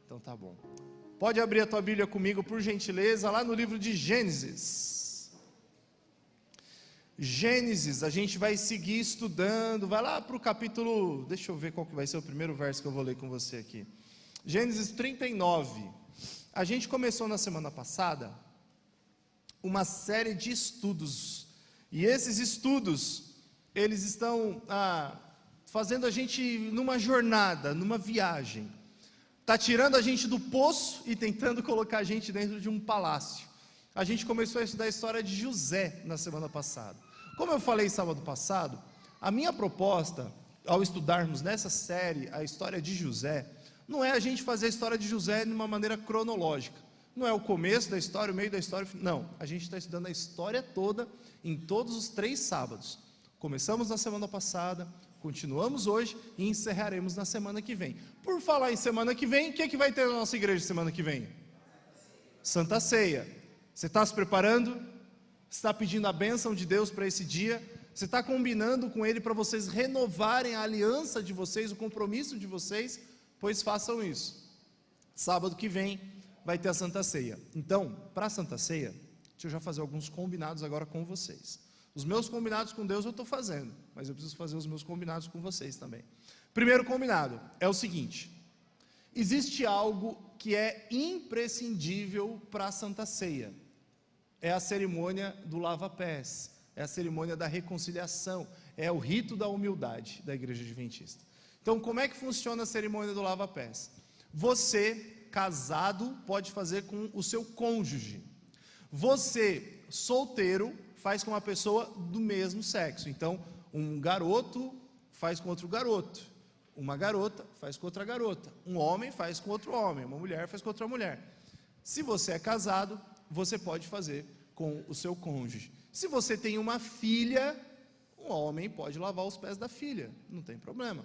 Então tá bom. Pode abrir a tua Bíblia comigo, por gentileza, lá no livro de Gênesis. Gênesis, a gente vai seguir estudando, vai lá para o capítulo, deixa eu ver qual que vai ser o primeiro verso que eu vou ler com você aqui. Gênesis 39. A gente começou na semana passada uma série de estudos, e esses estudos, eles estão fazendo a gente numa jornada, numa viagem. Está tirando a gente do poço e tentando colocar a gente dentro de um palácio. A gente começou a estudar a história de José na semana passada. Como eu falei sábado passado, a minha proposta, ao estudarmos nessa série a história de José, não é a gente fazer a história de José de uma maneira cronológica. Não é o começo da história, o meio da história, não. A gente está estudando a história toda em todos os 3 sábados. Começamos na semana passada, continuamos hoje e encerraremos na semana que vem. Por falar em semana que vem, o que vai ter na nossa igreja semana que vem? Santa Ceia. Você está se preparando? Você está pedindo a bênção de Deus para esse dia? Você está combinando com Ele para vocês renovarem a aliança de vocês, o compromisso de vocês? Pois façam isso. Sábado que vem vai ter a Santa Ceia. Então, para a Santa Ceia, deixa eu já fazer alguns combinados agora com vocês. Os meus combinados com Deus eu estou fazendo, mas eu preciso fazer os meus combinados com vocês também. Primeiro combinado é o seguinte: existe algo que é imprescindível para a Santa Ceia. É a cerimônia do lava-pés, é a cerimônia da reconciliação, é o rito da humildade da Igreja Adventista. Então, como é que funciona a cerimônia do lava-pés? Você, casado, pode fazer com o seu cônjuge. Você, solteiro, faz com uma pessoa do mesmo sexo. Então, um garoto faz com outro garoto, uma garota faz com outra garota, um homem faz com outro homem, uma mulher faz com outra mulher. Se você é casado, você pode fazer com o seu cônjuge. Se você tem uma filha, um homem pode lavar os pés da filha, não tem problema.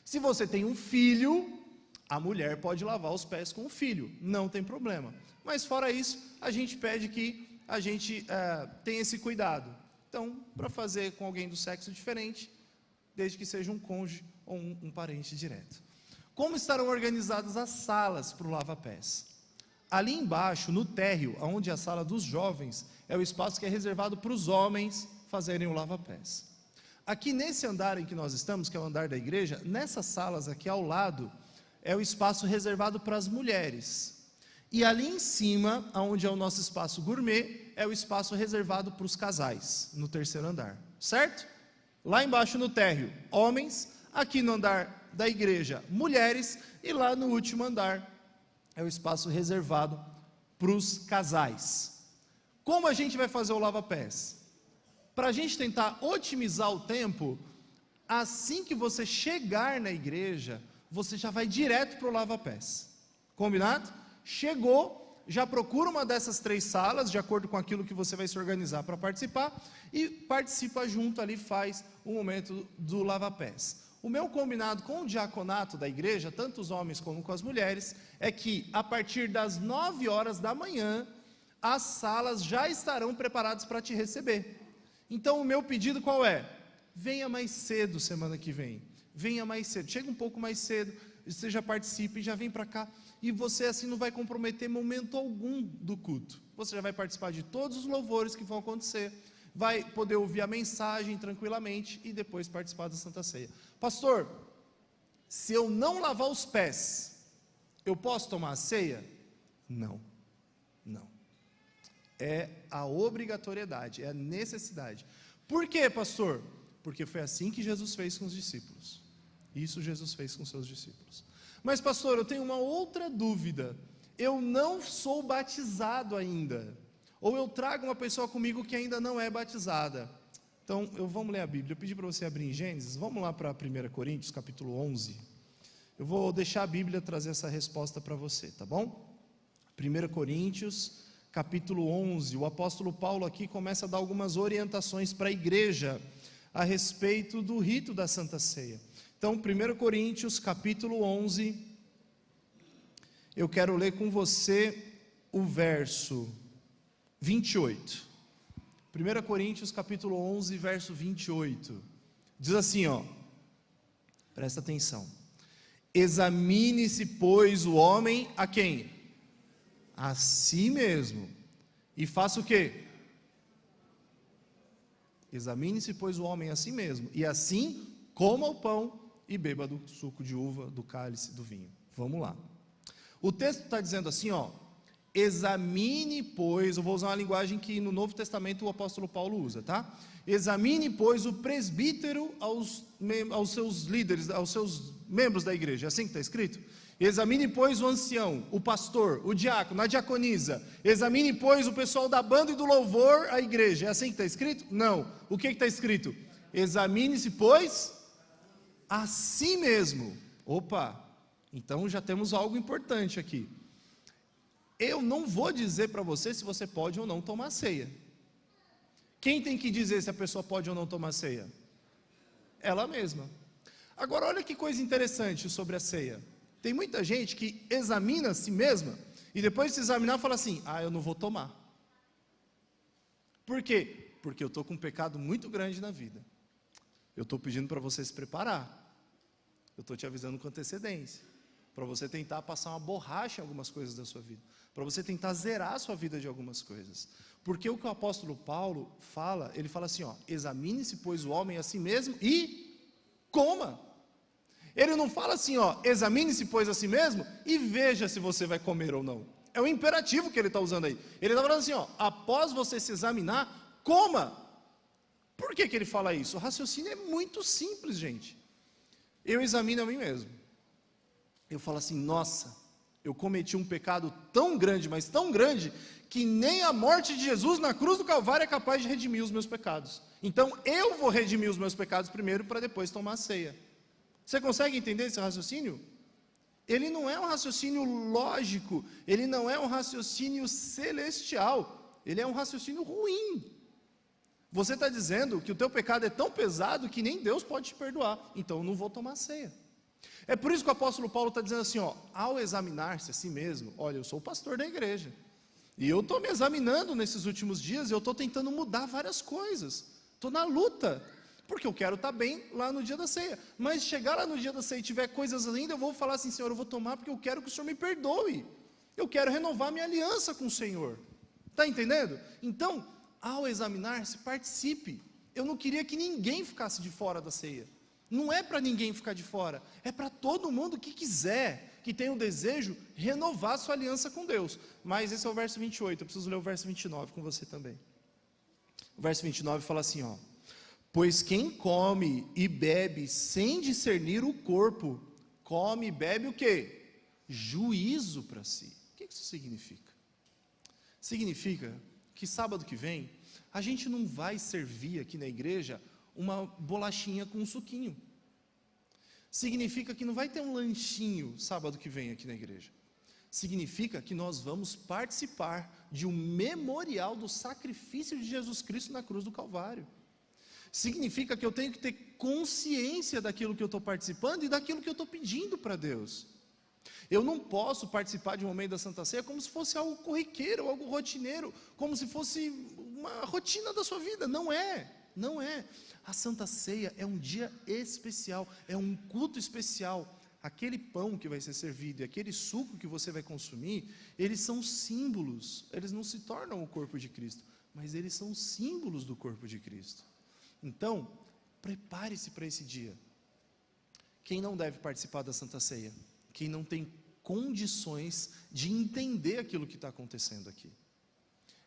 Se você tem um filho, a mulher pode lavar os pés com o filho, não tem problema. Mas fora isso, a gente pede que a gente tenha esse cuidado. Então, para fazer com alguém do sexo diferente, desde que seja um cônjuge ou um parente direto. Como estarão organizadas as salas para o lava-pés? Ali embaixo, no térreo, onde é a sala dos jovens, é o espaço que é reservado para os homens fazerem o lava-pés. Aqui nesse andar em que nós estamos, que é o andar da igreja, nessas salas aqui ao lado, é o espaço reservado para as mulheres. E ali em cima, onde é o nosso espaço gourmet, é o espaço reservado para os casais, no 3º andar, certo? Lá embaixo no térreo, homens, aqui no andar da igreja, mulheres, e lá no último andar, é o espaço reservado para os casais. Como a gente vai fazer o lava-pés? Para a gente tentar otimizar o tempo, assim que você chegar na igreja, você já vai direto para o lava-pés. Combinado? Chegou, já procura uma dessas 3 salas, de acordo com aquilo que você vai se organizar para participar, e participa junto ali, faz o momento do lava-pés. O meu combinado com o diaconato da igreja, tanto os homens como com as mulheres, é que a partir das 9 horas da manhã, as salas já estarão preparadas para te receber. Então o meu pedido qual é? Venha mais cedo semana que vem. Venha mais cedo, chega um pouco mais cedo, você já participe, já vem para cá, e você assim não vai comprometer momento algum do culto. Você já vai participar de todos os louvores que vão acontecer, vai poder ouvir a mensagem tranquilamente e depois participar da Santa Ceia. Pastor, se eu não lavar os pés, eu posso tomar a ceia? Não, não. É a obrigatoriedade, é a necessidade. Por quê, pastor? Porque foi assim que Jesus fez com os discípulos. Isso Jesus fez com seus discípulos. Mas pastor, eu tenho uma outra dúvida. Eu não sou batizado ainda. Ou eu trago uma pessoa comigo que ainda não é batizada. Então, vamos ler a Bíblia. Eu pedi para você abrir em Gênesis. Vamos lá para 1 Coríntios, capítulo 11. Eu vou deixar a Bíblia trazer essa resposta para você, tá bom? 1 Coríntios, capítulo 11. O apóstolo Paulo aqui começa a dar algumas orientações para a igreja a respeito do rito da Santa Ceia. Então, 1 Coríntios, capítulo 11. Eu quero ler com você o verso 28. 1 Coríntios capítulo 11, verso 28, diz assim, presta atenção: examine-se, pois, o homem a quem? A si mesmo. E faça o quê? Examine-se, pois, o homem a si mesmo. E assim, coma o pão e beba do suco de uva, do cálice, do vinho. Vamos lá. O texto está dizendo assim, ó. Examine, pois, eu vou usar uma linguagem que no Novo Testamento o apóstolo Paulo usa, tá? Examine, pois, o presbítero aos seus líderes, aos seus membros da igreja, é assim que está escrito? Examine, pois, o ancião, o pastor, o diácono, a diaconisa. Examine, pois, o pessoal da banda e do louvor, a igreja, é assim que está escrito? Não. O que está escrito? Examine-se, pois, a si mesmo. Opa, então já temos algo importante aqui. Eu não vou dizer para você se você pode ou não tomar ceia. Quem tem que dizer se a pessoa pode ou não tomar ceia? Ela mesma. Agora, olha que coisa interessante sobre a ceia. Tem muita gente que examina a si mesma e depois de se examinar fala assim, eu não vou tomar. Por quê? Porque eu estou com um pecado muito grande na vida. Eu estou pedindo para você se preparar. Eu estou te avisando com antecedência. Para você tentar passar uma borracha em algumas coisas da sua vida. Para você tentar zerar a sua vida de algumas coisas. Porque o que o apóstolo Paulo fala, ele fala assim, ó, examine-se, pois, o homem a si mesmo e coma. Ele não fala assim, ó, examine-se, pois, a si mesmo e veja se você vai comer ou não. É o imperativo que ele está usando aí. Ele está falando assim, ó, após você se examinar, coma. Por que ele fala isso? O raciocínio é muito simples, gente. Eu examino a mim mesmo. Eu falo assim, nossa, eu cometi um pecado tão grande, mas tão grande, que nem a morte de Jesus na cruz do Calvário é capaz de redimir os meus pecados. Então eu vou redimir os meus pecados primeiro, para depois tomar a ceia. Você consegue entender esse raciocínio? Ele não é um raciocínio lógico, ele não é um raciocínio celestial, ele é um raciocínio ruim. Você está dizendo que o teu pecado é tão pesado que nem Deus pode te perdoar, então eu não vou tomar a ceia. É por isso que o apóstolo Paulo está dizendo assim, ó, ao examinar-se a si mesmo, olha, eu sou o pastor da igreja, e eu estou me examinando nesses últimos dias, eu estou tentando mudar várias coisas, estou na luta, porque eu quero estar bem lá no dia da ceia, mas chegar lá no dia da ceia e tiver coisas ainda, eu vou falar assim, Senhor, eu vou tomar porque eu quero que o Senhor me perdoe, eu quero renovar minha aliança com o Senhor, está entendendo? Então, ao examinar-se, participe. Eu não queria que ninguém ficasse de fora da ceia. Não é para ninguém ficar de fora, é para todo mundo que quiser, que tem o desejo, renovar sua aliança com Deus. Mas esse é o verso 28, eu preciso ler o verso 29 com você também. O verso 29 fala assim, ó, pois quem come e bebe sem discernir o corpo, come e bebe o quê? Juízo para si. O que isso significa? Significa que sábado que vem, a gente não vai servir aqui na igreja uma bolachinha com um suquinho. Significa que não vai ter um lanchinho sábado que vem aqui na igreja. Significa que nós vamos participar de um memorial do sacrifício de Jesus Cristo na cruz do Calvário. Significa que eu tenho que ter consciência daquilo que eu estou participando e daquilo que eu estou pedindo para Deus. Eu não posso participar de um momento da Santa Ceia como se fosse algo corriqueiro, algo rotineiro, como se fosse uma rotina da sua vida. Não é, não é. A Santa Ceia é um dia especial, é um culto especial. Aquele pão que vai ser servido e aquele suco que você vai consumir, eles são símbolos, eles não se tornam o corpo de Cristo, mas eles são símbolos do corpo de Cristo. Então, prepare-se para esse dia. Quem não deve participar da Santa Ceia? Quem não tem condições de entender aquilo que está acontecendo aqui.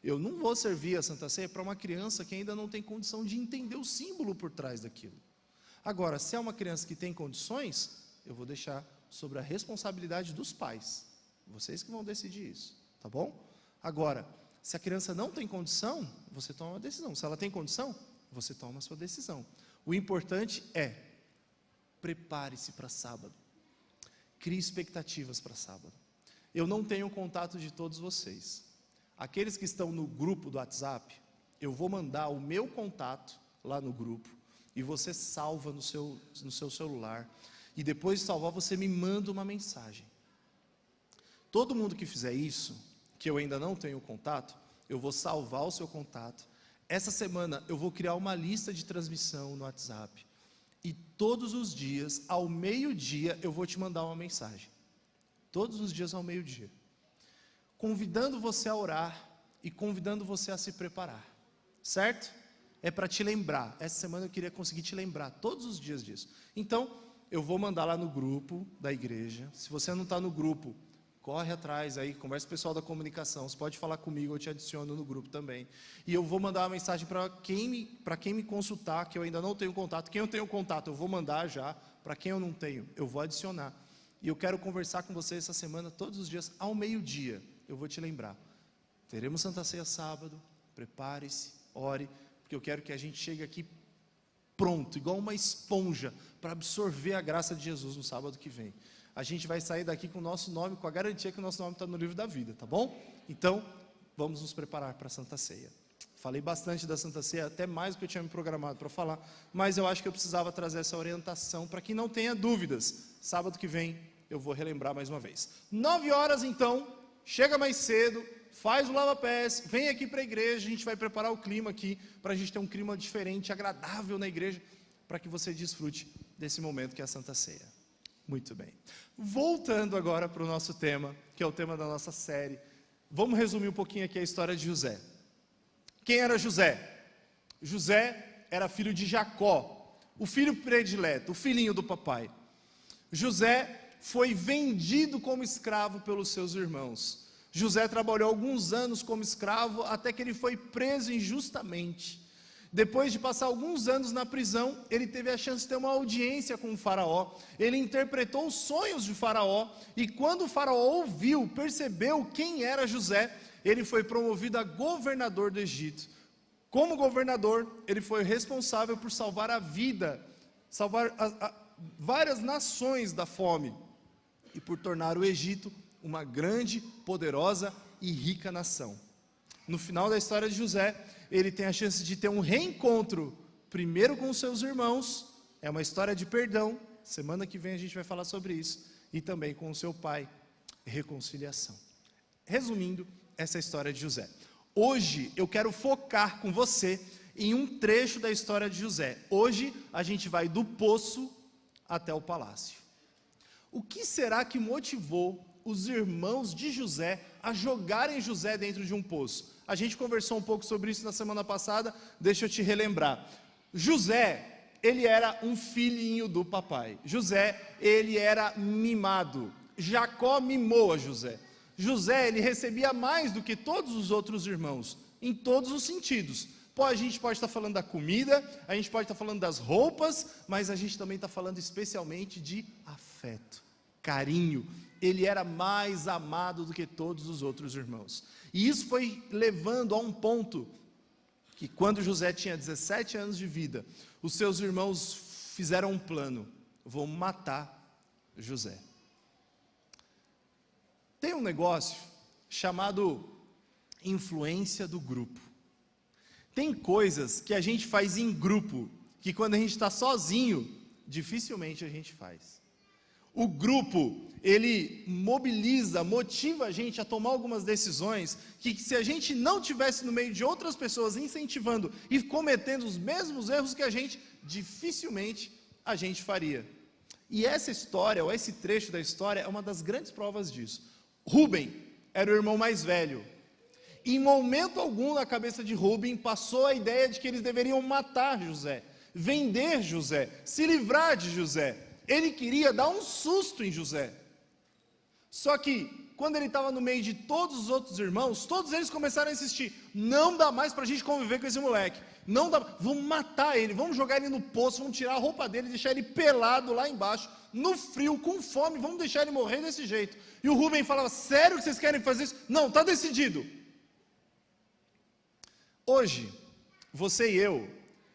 Eu não vou servir a Santa Ceia para uma criança que ainda não tem condição de entender o símbolo por trás daquilo. Agora, se é uma criança que tem condições, eu vou deixar sobre a responsabilidade dos pais. Vocês que vão decidir isso, tá bom? Agora, se a criança não tem condição, você toma uma decisão. Se ela tem condição, você toma a sua decisão. O importante é, prepare-se para sábado. Crie expectativas para sábado. Eu não tenho contato de todos vocês. Aqueles que estão no grupo do WhatsApp, eu vou mandar o meu contato lá no grupo, e você salva no seu celular, e depois de salvar você me manda uma mensagem. Todo mundo que fizer isso, que eu ainda não tenho contato, eu vou salvar o seu contato. Essa semana eu vou criar uma lista de transmissão no WhatsApp. E todos os dias, ao meio-dia, eu vou te mandar uma mensagem. Todos os dias ao meio-dia. Convidando você a orar e convidando você a se preparar. Certo? É para te lembrar. Essa semana eu queria conseguir te lembrar todos os dias disso. Então, eu vou mandar lá no grupo da igreja. Se você não está no grupo, corre atrás aí, conversa com o pessoal da comunicação. Você pode falar comigo, eu te adiciono no grupo também. E eu vou mandar uma mensagem para quem me consultar, que eu ainda não tenho contato. Quem eu tenho contato, eu vou mandar já. Para quem eu não tenho, eu vou adicionar. E eu quero conversar com você essa semana, todos os dias, ao meio-dia. Eu vou te lembrar. Teremos Santa Ceia sábado. Prepare-se, ore, porque eu quero que a gente chegue aqui pronto, igual uma esponja, para absorver a graça de Jesus no sábado que vem. A gente vai sair daqui com o nosso nome, com a garantia que o nosso nome está no livro da vida, tá bom? Então, vamos nos preparar para a Santa Ceia. Falei bastante da Santa Ceia, até mais do que eu tinha me programado para falar, mas eu acho que eu precisava trazer essa orientação para que não tenha dúvidas. Sábado que vem eu vou relembrar mais uma vez. 9 horas então, chega mais cedo, faz o lava-pés, vem aqui para a igreja, a gente vai preparar o clima aqui, para a gente ter um clima diferente, agradável na igreja, para que você desfrute desse momento que é a Santa Ceia. Muito bem. Voltando agora para o nosso tema, que é o tema da nossa série, vamos resumir um pouquinho aqui a história de José. Quem era José? José era filho de Jacó, o filho predileto, o filhinho do papai. José foi vendido como escravo pelos seus irmãos. José trabalhou alguns anos como escravo até que ele foi preso injustamente. Depois de passar alguns anos na prisão, ele teve a chance de ter uma audiência com o faraó. Ele interpretou os sonhos de faraó e quando o faraó ouviu, percebeu quem era José, ele foi promovido a governador do Egito. Como governador, ele foi responsável por salvar a vida, salvar várias nações da fome e por tornar o Egito uma grande, poderosa e rica nação. No final da história de José, ele tem a chance de ter um reencontro, primeiro com os seus irmãos, é uma história de perdão, semana que vem a gente vai falar sobre isso, e também com o seu pai, reconciliação. Resumindo, essa é a história de José. Hoje eu quero focar com você em um trecho da história de José. Hoje a gente vai do poço até o palácio. O que será que motivou os irmãos de José a jogarem José dentro de um poço? A gente conversou um pouco sobre isso na semana passada, deixa eu te relembrar. José, ele era um filhinho do papai. José, ele era mimado. Jacó mimou a José. José, ele recebia mais do que todos os outros irmãos, em todos os sentidos. Pô, a gente pode estar falando da comida, a gente pode estar falando das roupas, mas a gente também está falando especialmente de afeto, carinho. Ele era mais amado do que todos os outros irmãos. E isso foi levando a um ponto que quando José tinha 17 anos de vida, os seus irmãos fizeram um plano: vão matar José. Tem um negócio chamado influência do grupo. Tem coisas que a gente faz em grupo, que quando a gente está sozinho, dificilmente a gente faz. O grupo, ele mobiliza, motiva a gente a tomar algumas decisões que se a gente não tivesse no meio de outras pessoas incentivando e cometendo os mesmos erros que a gente, dificilmente a gente faria. E essa história, ou esse trecho da história, é uma das grandes provas disso. Rúben era o irmão mais velho. Em momento algum na cabeça de Rúben passou a ideia de que eles deveriam matar José, vender José, se livrar de José. Ele queria dar um susto em José. Só que, quando ele estava no meio de todos os outros irmãos, todos eles começaram a insistir: não dá mais para a gente conviver com esse moleque, não dá, vamos matar ele, vamos jogar ele no poço, vamos tirar a roupa dele, deixar ele pelado lá embaixo, no frio, com fome, vamos deixar ele morrer desse jeito. E o Rúben falava: sério que vocês querem fazer isso? Não, está decidido. Hoje, você e eu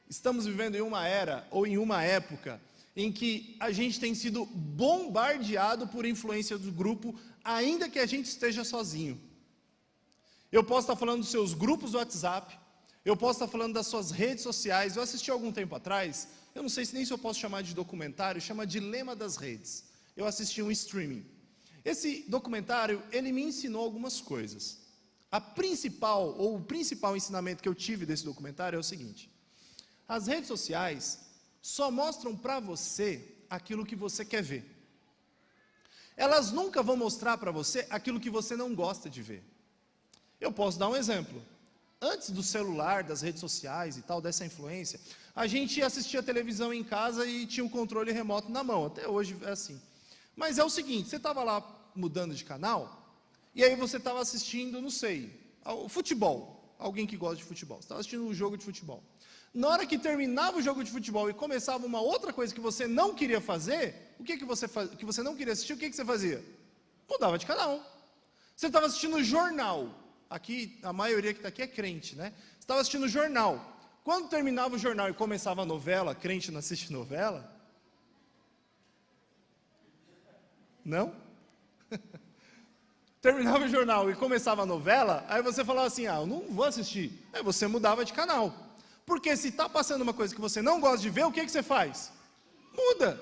estamos vivendo em uma era, ou em uma época, em que a gente tem sido bombardeado por influência do grupo, ainda que a gente esteja sozinho. Eu posso estar falando dos seus grupos do WhatsApp, eu posso estar falando das suas redes sociais. Eu assisti algum tempo atrás, eu não sei nem se eu posso chamar de documentário, chama Dilema das Redes. Eu assisti um streaming. Esse documentário, ele me ensinou algumas coisas. O principal ensinamento que eu tive desse documentário é o seguinte: as redes sociais só mostram para você aquilo que você quer ver. Elas nunca vão mostrar para você aquilo que você não gosta de ver. Eu posso dar um exemplo. Antes do celular, das redes sociais e tal, dessa influência, a gente assistia televisão em casa e tinha o controle remoto na mão. Até hoje é assim. Mas é o seguinte, você estava lá mudando de canal, e aí você estava assistindo, não sei, o futebol. Alguém que gosta de futebol. Você estava assistindo um jogo de futebol. Na hora que terminava o jogo de futebol e começava uma outra coisa que você não queria fazer, o que você não queria assistir, o que você fazia? Mudava de canal. Você estava assistindo o jornal. Aqui, a maioria que está aqui é crente, né? Você estava assistindo o jornal. Quando terminava o jornal e começava a novela, crente não assiste novela? Não? Terminava o jornal e começava a novela, aí você falava assim, eu não vou assistir. Aí você mudava de canal. Porque se está passando uma coisa que você não gosta de ver, o que você faz? Muda.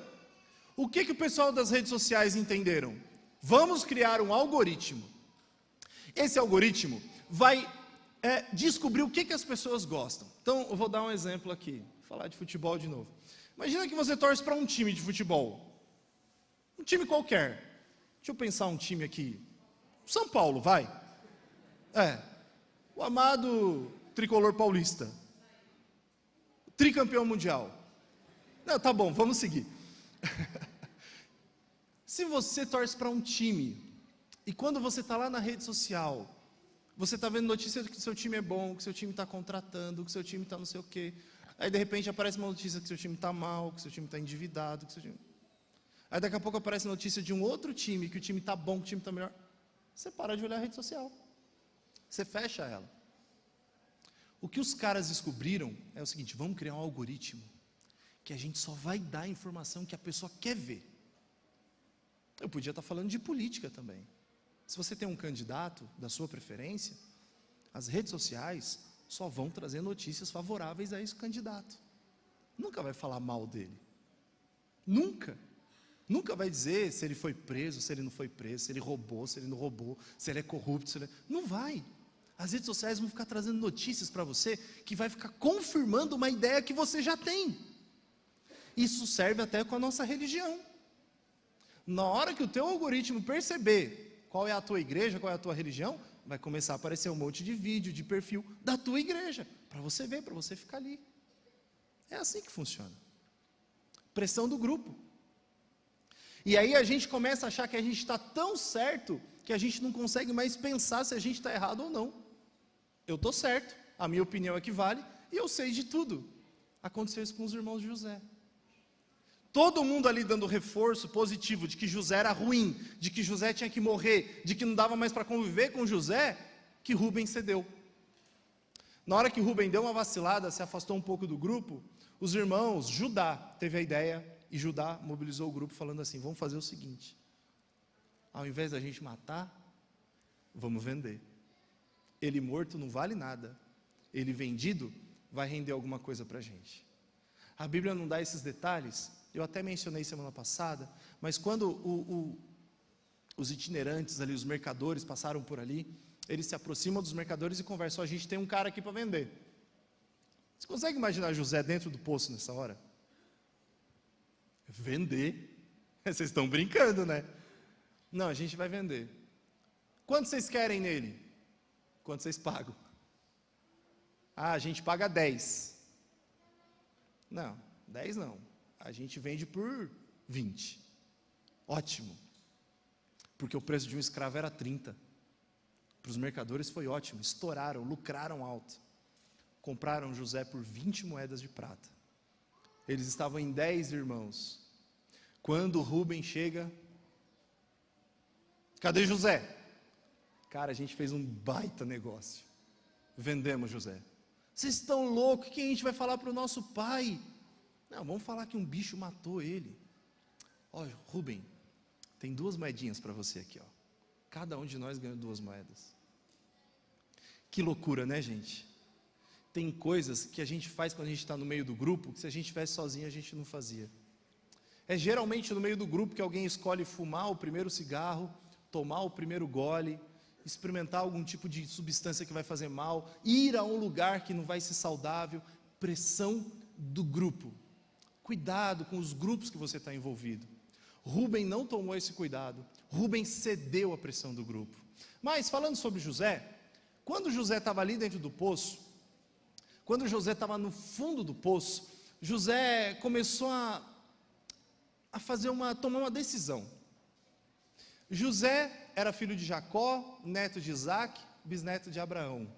O que o pessoal das redes sociais entenderam? Vamos criar um algoritmo. Esse algoritmo vai descobrir o que as pessoas gostam. Então, eu vou dar um exemplo aqui. Vou falar de futebol de novo. Imagina que você torce para um time de futebol. Um time qualquer. Deixa eu pensar um time aqui. São Paulo, vai. O amado tricolor paulista. Tricampeão mundial. Não, tá bom, vamos seguir. Se você torce para um time, e quando você está lá na rede social, você está vendo notícia de que seu time é bom, que seu time está contratando, que seu time está não sei o quê. Aí de repente aparece uma notícia que seu time está mal, que seu time está endividado, que seu time... Aí daqui a pouco aparece notícia de um outro time, que o time está bom, que o time está melhor. Você para de olhar a rede social. Você fecha ela. O que os caras descobriram é o seguinte, vamos criar um algoritmo que a gente só vai dar a informação que a pessoa quer ver. Eu podia estar falando de política também. Se você tem um candidato da sua preferência, as redes sociais só vão trazer notícias favoráveis a esse candidato. Nunca vai falar mal dele. Nunca. Nunca vai dizer se ele foi preso, se ele não foi preso, se ele roubou, se ele não roubou, se ele é corrupto, se ele... Não vai. As redes sociais vão ficar trazendo notícias para você que vai ficar confirmando uma ideia que você já tem. Isso serve até com a nossa religião. Na hora que o teu algoritmo perceber qual é a tua igreja, qual é a tua religião, vai começar a aparecer um monte de vídeo, de perfil da tua igreja, para você ver, para você ficar ali. É assim que funciona. Pressão do grupo. E aí a gente começa a achar que a gente está tão certo que a gente não consegue mais pensar se a gente está errado ou não. Eu estou certo, a minha opinião é que vale, e eu sei de tudo. Aconteceu isso com os irmãos de José. Todo mundo ali dando reforço positivo de que José era ruim, de que José tinha que morrer, de que não dava mais para conviver com José, que Rúben cedeu. Na hora que Rúben deu uma vacilada, se afastou um pouco do grupo, os irmãos, Judá teve a ideia, e Judá mobilizou o grupo falando assim, vamos fazer o seguinte, ao invés da gente matar, vamos vender. Ele morto não vale nada, ele vendido vai render alguma coisa para a gente. A Bíblia não dá esses detalhes, eu até mencionei semana passada, mas quando os itinerantes ali, os mercadores passaram por ali, eles se aproximam dos mercadores e conversam, a gente tem um cara aqui para vender. Você consegue imaginar José dentro do poço nessa hora? Vender? Vocês estão brincando, né? Não, a gente vai vender. Quanto vocês querem nele? Quanto vocês pagam? A gente paga 10. Não, 10 não. A gente vende por 20. Ótimo. Porque o preço de um escravo era 30. Para os mercadores foi ótimo. Estouraram, lucraram alto. Compraram José por 20 moedas de prata. Eles estavam em 10 irmãos. Quando Rúben chega, cadê José? Cara, a gente fez um baita negócio. Vendemos José. Vocês estão loucos? O que a gente vai falar para o nosso pai? Não, vamos falar que um bicho matou ele. Ó, Rúben, tem 2 moedinhas para você aqui, ó. Cada um de nós ganhou 2 moedas. Que loucura, né, gente? Tem coisas que a gente faz quando a gente está no meio do grupo, que se a gente estivesse sozinho a gente não fazia. É geralmente no meio do grupo que alguém escolhe fumar o primeiro cigarro, tomar o primeiro gole, experimentar algum tipo de substância que vai fazer mal, ir a um lugar que não vai ser saudável, pressão do grupo. Cuidado com os grupos que você está envolvido. Rúben não tomou esse cuidado. Rúben cedeu à pressão do grupo. Mas, falando sobre José, quando José estava ali dentro do poço, quando José estava no fundo do poço, José começou a tomar uma decisão. José era filho de Jacó, neto de Isaac, bisneto de Abraão.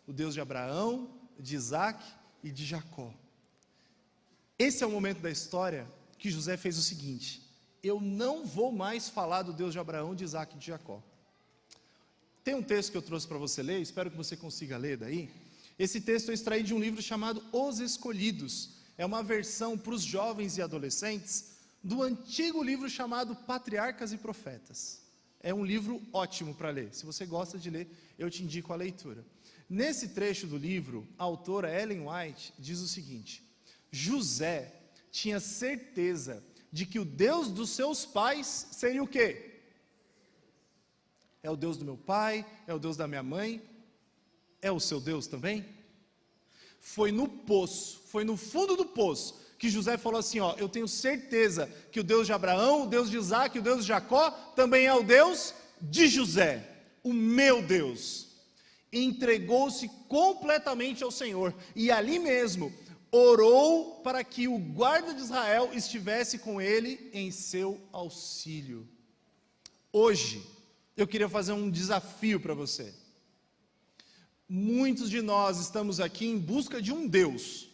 O Deus de Abraão, de Isaac e de Jacó. Esse é o momento da história que José fez o seguinte: eu não vou mais falar do Deus de Abraão, de Isaac e de Jacó. Tem um texto que eu trouxe para você ler, espero que você consiga ler daí. Esse texto eu extraí de um livro chamado Os Escolhidos. É uma versão para os jovens e adolescentes do antigo livro chamado Patriarcas e Profetas. É um livro ótimo para ler. Se você gosta de ler, eu te indico a leitura. Nesse trecho do livro, a autora Ellen White diz o seguinte: José tinha certeza de que o Deus dos seus pais seria o quê? É o Deus do meu pai, é o Deus da minha mãe, é o seu Deus também? Foi no poço, foi no fundo do poço, que José falou assim, ó, eu tenho certeza que o Deus de Abraão, o Deus de Isaac, o Deus de Jacó, também é o Deus de José, o meu Deus. Entregou-se completamente ao Senhor, e ali mesmo, orou para que o guarda de Israel estivesse com ele em seu auxílio. Hoje, eu queria fazer um desafio para você. Muitos de nós estamos aqui em busca de um Deus.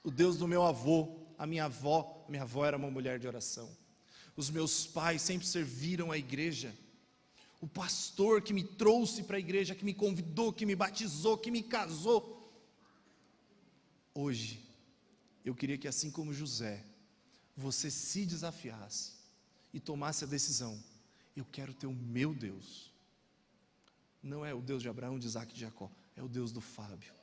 O Deus do meu avô, a minha avó era uma mulher de oração. Os meus pais sempre serviram a igreja. O pastor que me trouxe para a igreja, que me convidou, que me batizou, que me casou. Hoje, eu queria que assim como José, você se desafiasse e tomasse a decisão: eu quero ter o meu Deus. Não é o Deus de Abraão, de Isaac e de Jacó, é o Deus do Fábio,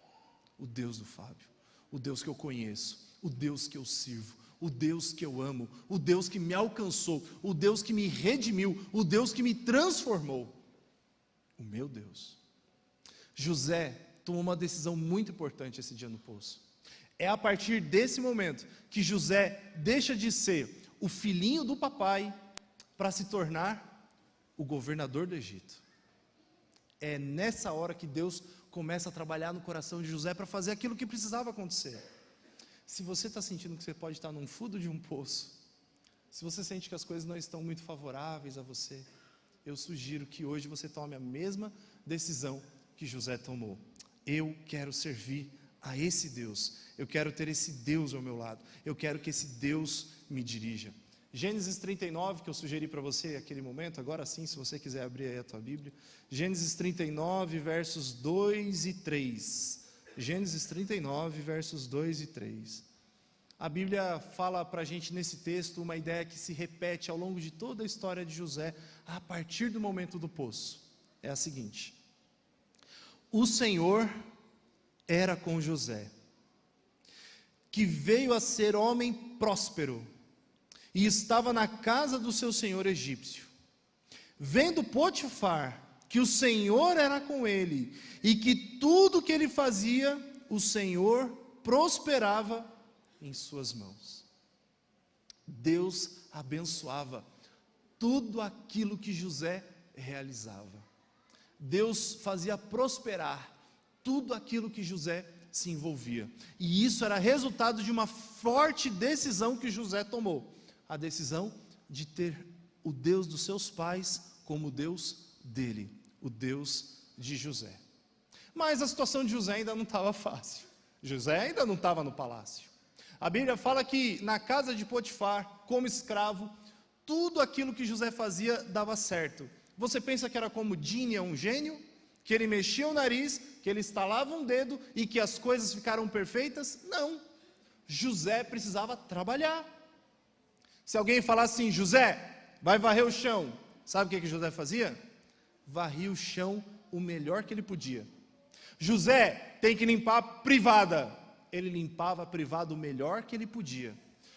o Deus do Fábio, o Deus que eu conheço, o Deus que eu sirvo, o Deus que eu amo, o Deus que me alcançou, o Deus que me redimiu, o Deus que me transformou, o meu Deus. José tomou uma decisão muito importante esse dia no poço. É a partir desse momento que José deixa de ser o filhinho do papai para se tornar o governador do Egito. É nessa hora que Deus começa a trabalhar no coração de José para fazer aquilo que precisava acontecer. Se você está sentindo que você pode estar num fundo de um poço, se você sente que as coisas não estão muito favoráveis a você, eu sugiro que hoje você tome a mesma decisão que José tomou. Eu quero servir a esse Deus, eu quero ter esse Deus ao meu lado, eu quero que esse Deus me dirija. Gênesis 39, que eu sugeri para você naquele momento, agora sim, se você quiser abrir aí a tua Bíblia. Gênesis 39, versos 2 e 3. Gênesis 39, versos 2 e 3. A Bíblia fala para a gente nesse texto uma ideia que se repete ao longo de toda a história de José, a partir do momento do poço. É a seguinte: o Senhor era com José, que veio a ser homem próspero, e estava na casa do seu senhor egípcio. Vendo Potifar que o Senhor era com ele, e que tudo que ele fazia, o Senhor prosperava em suas mãos. Deus abençoava tudo aquilo que José realizava. Deus fazia prosperar tudo aquilo que José se envolvia. E isso era resultado de uma forte decisão que José tomou. A decisão de ter o Deus dos seus pais como o Deus dele, o Deus de José. Mas a situação de José ainda não estava fácil. José ainda não estava no palácio. A Bíblia fala que na casa de Potifar, como escravo, tudo aquilo que José fazia dava certo. Você pensa que era como Dini é um gênio? Que ele mexia o nariz, que ele estalava um dedo e que as coisas ficaram perfeitas? Não. José precisava trabalhar. Se alguém falasse assim: José, vai varrer o chão, sabe o que José fazia? Varria o chão o melhor que ele podia. José tem que limpar a privada, ele limpava a privada o melhor que ele podia.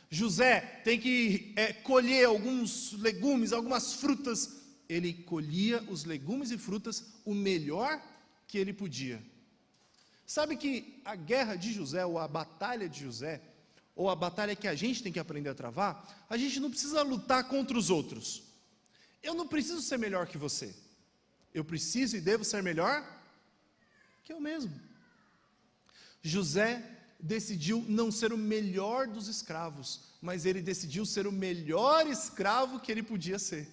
José tem que colher alguns legumes, algumas frutas, ele colhia os legumes e frutas o melhor que ele podia. Sabe que a guerra de José, ou a batalha de José, ou a batalha que a gente tem que aprender a travar, a gente não precisa lutar contra os outros. Eu não preciso ser melhor que você. Eu preciso e devo ser melhor que eu mesmo. José decidiu não ser o melhor dos escravos, mas ele decidiu ser o melhor escravo que ele podia ser.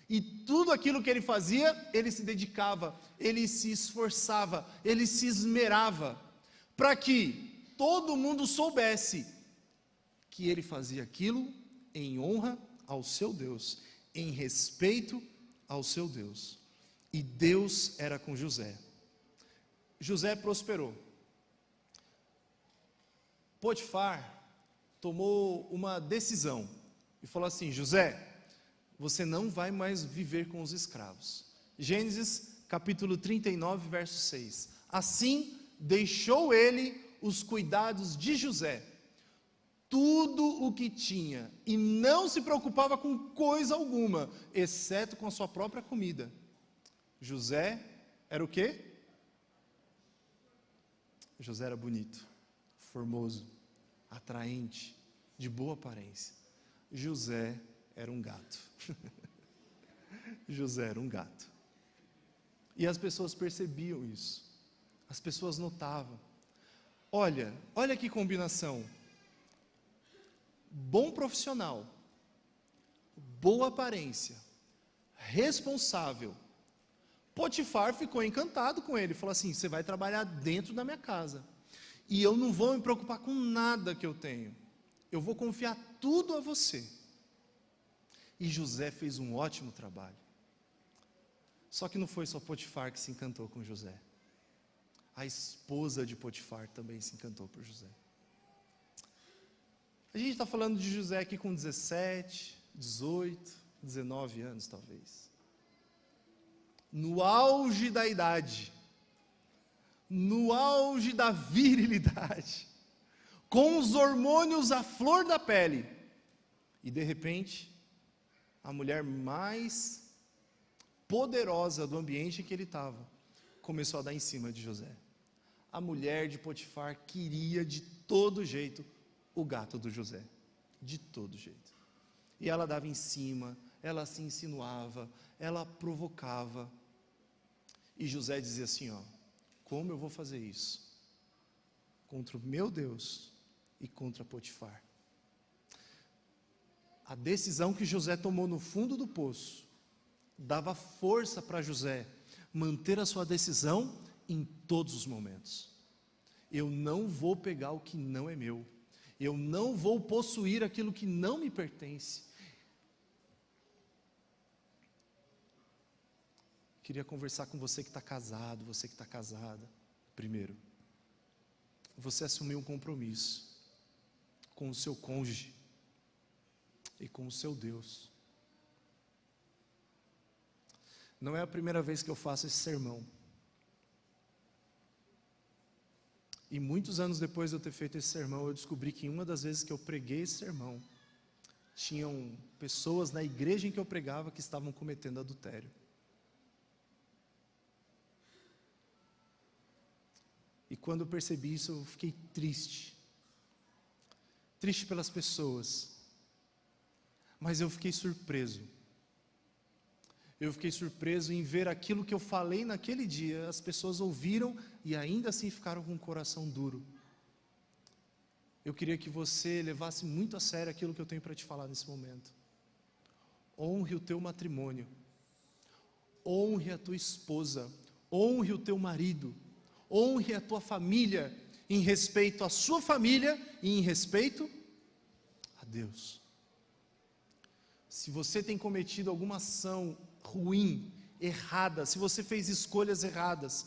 E tudo aquilo que ele fazia, ele se dedicava, ele se esforçava, ele se esmerava, para que todo mundo soubesse que ele fazia aquilo em honra ao seu Deus, em respeito ao seu Deus. E Deus era com José. José prosperou. Potifar tomou uma decisão e falou assim: José, você não vai mais viver com os escravos. Gênesis capítulo 39, verso 6. Assim deixou ele os cuidados de José, tudo o que tinha, e não se preocupava com coisa alguma, exceto com a sua própria comida. José era o quê? José era bonito, formoso, atraente, de boa aparência. José era um gato. José era um gato. E as pessoas percebiam isso. As pessoas notavam. Olha que combinação. Bom profissional, boa aparência, responsável. Potifar ficou encantado com ele, falou assim: você vai trabalhar dentro da minha casa, e eu não vou me preocupar com nada que eu tenho, eu vou confiar tudo a você. E José fez um ótimo trabalho. Só que não foi só Potifar que se encantou com José, a esposa de Potifar também se encantou por José. A gente está falando de José aqui com 17, 18, 19 anos talvez. No auge da idade, no auge da virilidade, com os hormônios à flor da pele, e de repente, a mulher mais poderosa do ambiente em que ele estava, começou a dar em cima de José. A mulher de Potifar queria de todo jeito o gato do José, de todo jeito. E ela dava em cima, ela se insinuava, ela provocava. E José dizia assim: como eu vou fazer isso? Contra o meu Deus e contra Potifar. A decisão que José tomou no fundo do poço dava força para José manter a sua decisão em todos os momentos. Eu não vou pegar o que não é meu. Eu não vou possuir aquilo que não me pertence. Queria conversar com você que está casado, você que está casada. Primeiro, você assumiu um compromisso com o seu cônjuge e com o seu Deus. Não é a primeira vez que eu faço esse sermão. E muitos anos depois de eu ter feito esse sermão, eu descobri que em uma das vezes que eu preguei esse sermão, tinham pessoas na igreja em que eu pregava que estavam cometendo adultério. E quando eu percebi isso, eu fiquei triste. Triste pelas pessoas. Mas eu fiquei surpreso. Eu fiquei surpreso em ver aquilo que eu falei naquele dia, as pessoas ouviram e ainda assim ficaram com o coração duro. Eu queria que você levasse muito a sério aquilo que eu tenho para te falar nesse momento. Honre o teu matrimônio, honre a tua esposa, honre o teu marido, honre a tua família, em respeito à sua família e em respeito a Deus. Se você tem cometido alguma ação ruim, errada, se você fez escolhas erradas,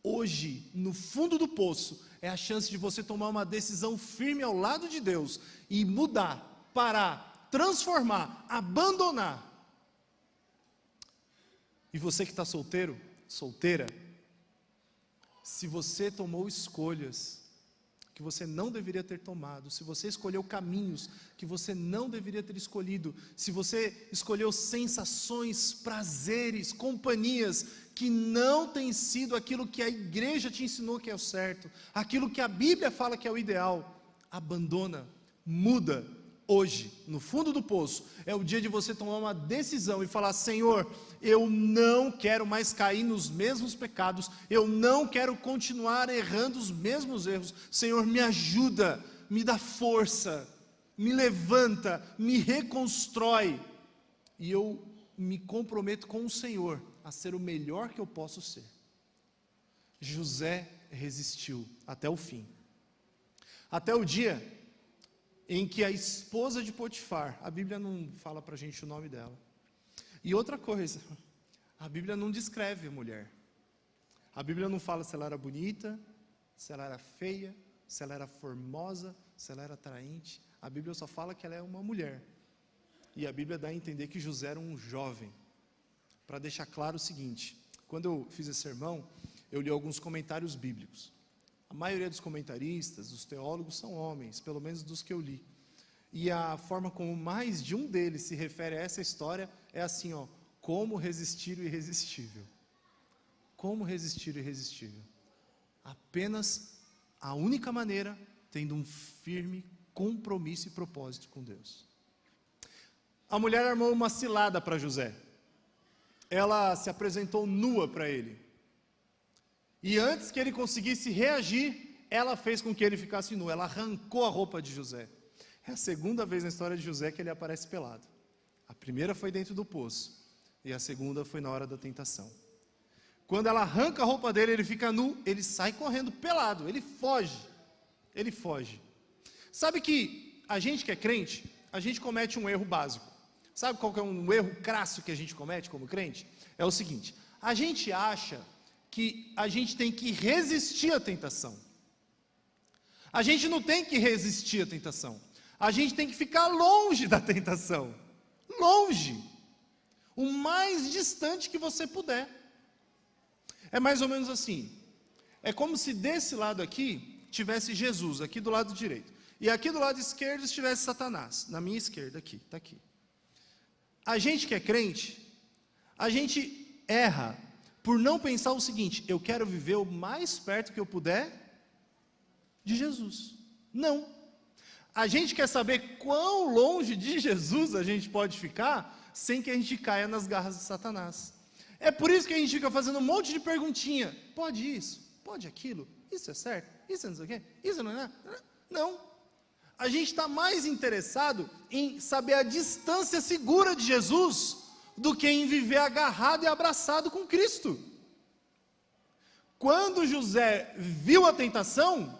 hoje, no fundo do poço, é a chance de você tomar uma decisão firme ao lado de Deus e mudar, parar, transformar, abandonar. E você que está solteiro, solteira, se você tomou escolhas que você não deveria ter tomado, se você escolheu caminhos que você não deveria ter escolhido, se você escolheu sensações, prazeres, companhias que não têm sido aquilo que a igreja te ensinou que é o certo, aquilo que a Bíblia fala que é o ideal, abandona, muda. Hoje, no fundo do poço, é o dia de você tomar uma decisão e falar: Senhor, eu não quero mais cair nos mesmos pecados, eu não quero continuar errando os mesmos erros. Senhor, me ajuda, me dá força, me levanta, me reconstrói. E eu me comprometo com o Senhor a ser o melhor que eu posso ser. José resistiu até o fim. Até o dia em que a esposa de Potifar, a Bíblia não fala para a gente o nome dela. E outra coisa, a Bíblia não descreve a mulher. A Bíblia não fala se ela era bonita, se ela era feia, se ela era formosa, se ela era atraente. A Bíblia só fala que ela é uma mulher. E a Bíblia dá a entender que José era um jovem. Para deixar claro o seguinte, quando eu fiz esse sermão, eu li alguns comentários bíblicos. A maioria dos comentaristas, dos teólogos, são homens, pelo menos dos que eu li. E a forma como mais de um deles se refere a essa história é assim, como resistir o irresistível. Como resistir o irresistível? Apenas a única maneira, tendo um firme compromisso e propósito com Deus. A mulher armou uma cilada para José. Ela se apresentou nua para ele. E antes que ele conseguisse reagir, ela fez com que ele ficasse nu. Ela arrancou a roupa de José. É a segunda vez na história de José que ele aparece pelado. A primeira foi dentro do poço. E a segunda foi na hora da tentação. Quando ela arranca a roupa dele, ele fica nu, ele sai correndo pelado, ele foge. Ele foge. Sabe que a gente que é crente, a gente comete um erro básico. Sabe qual que é um erro crasso que a gente comete como crente? É o seguinte, a gente acha que a gente tem que resistir à tentação. A gente não tem que resistir à tentação. A gente tem que ficar longe da tentação. Longe. O mais distante que você puder. É mais ou menos assim. É como se desse lado aqui tivesse Jesus, aqui do lado direito. E aqui do lado esquerdo estivesse Satanás. Na minha esquerda aqui, está aqui. A gente que é crente, a gente erra por não pensar o seguinte: eu quero viver o mais perto que eu puder de Jesus. Não. A gente quer saber quão longe de Jesus a gente pode ficar sem que a gente caia nas garras de Satanás. É por isso que a gente fica fazendo um monte de perguntinha. Pode isso? Pode aquilo? Isso é certo? Isso não sei o quê? Isso não é? Não. A gente está mais interessado em saber a distância segura de Jesus do que em viver agarrado e abraçado com Cristo. Quando José viu a tentação,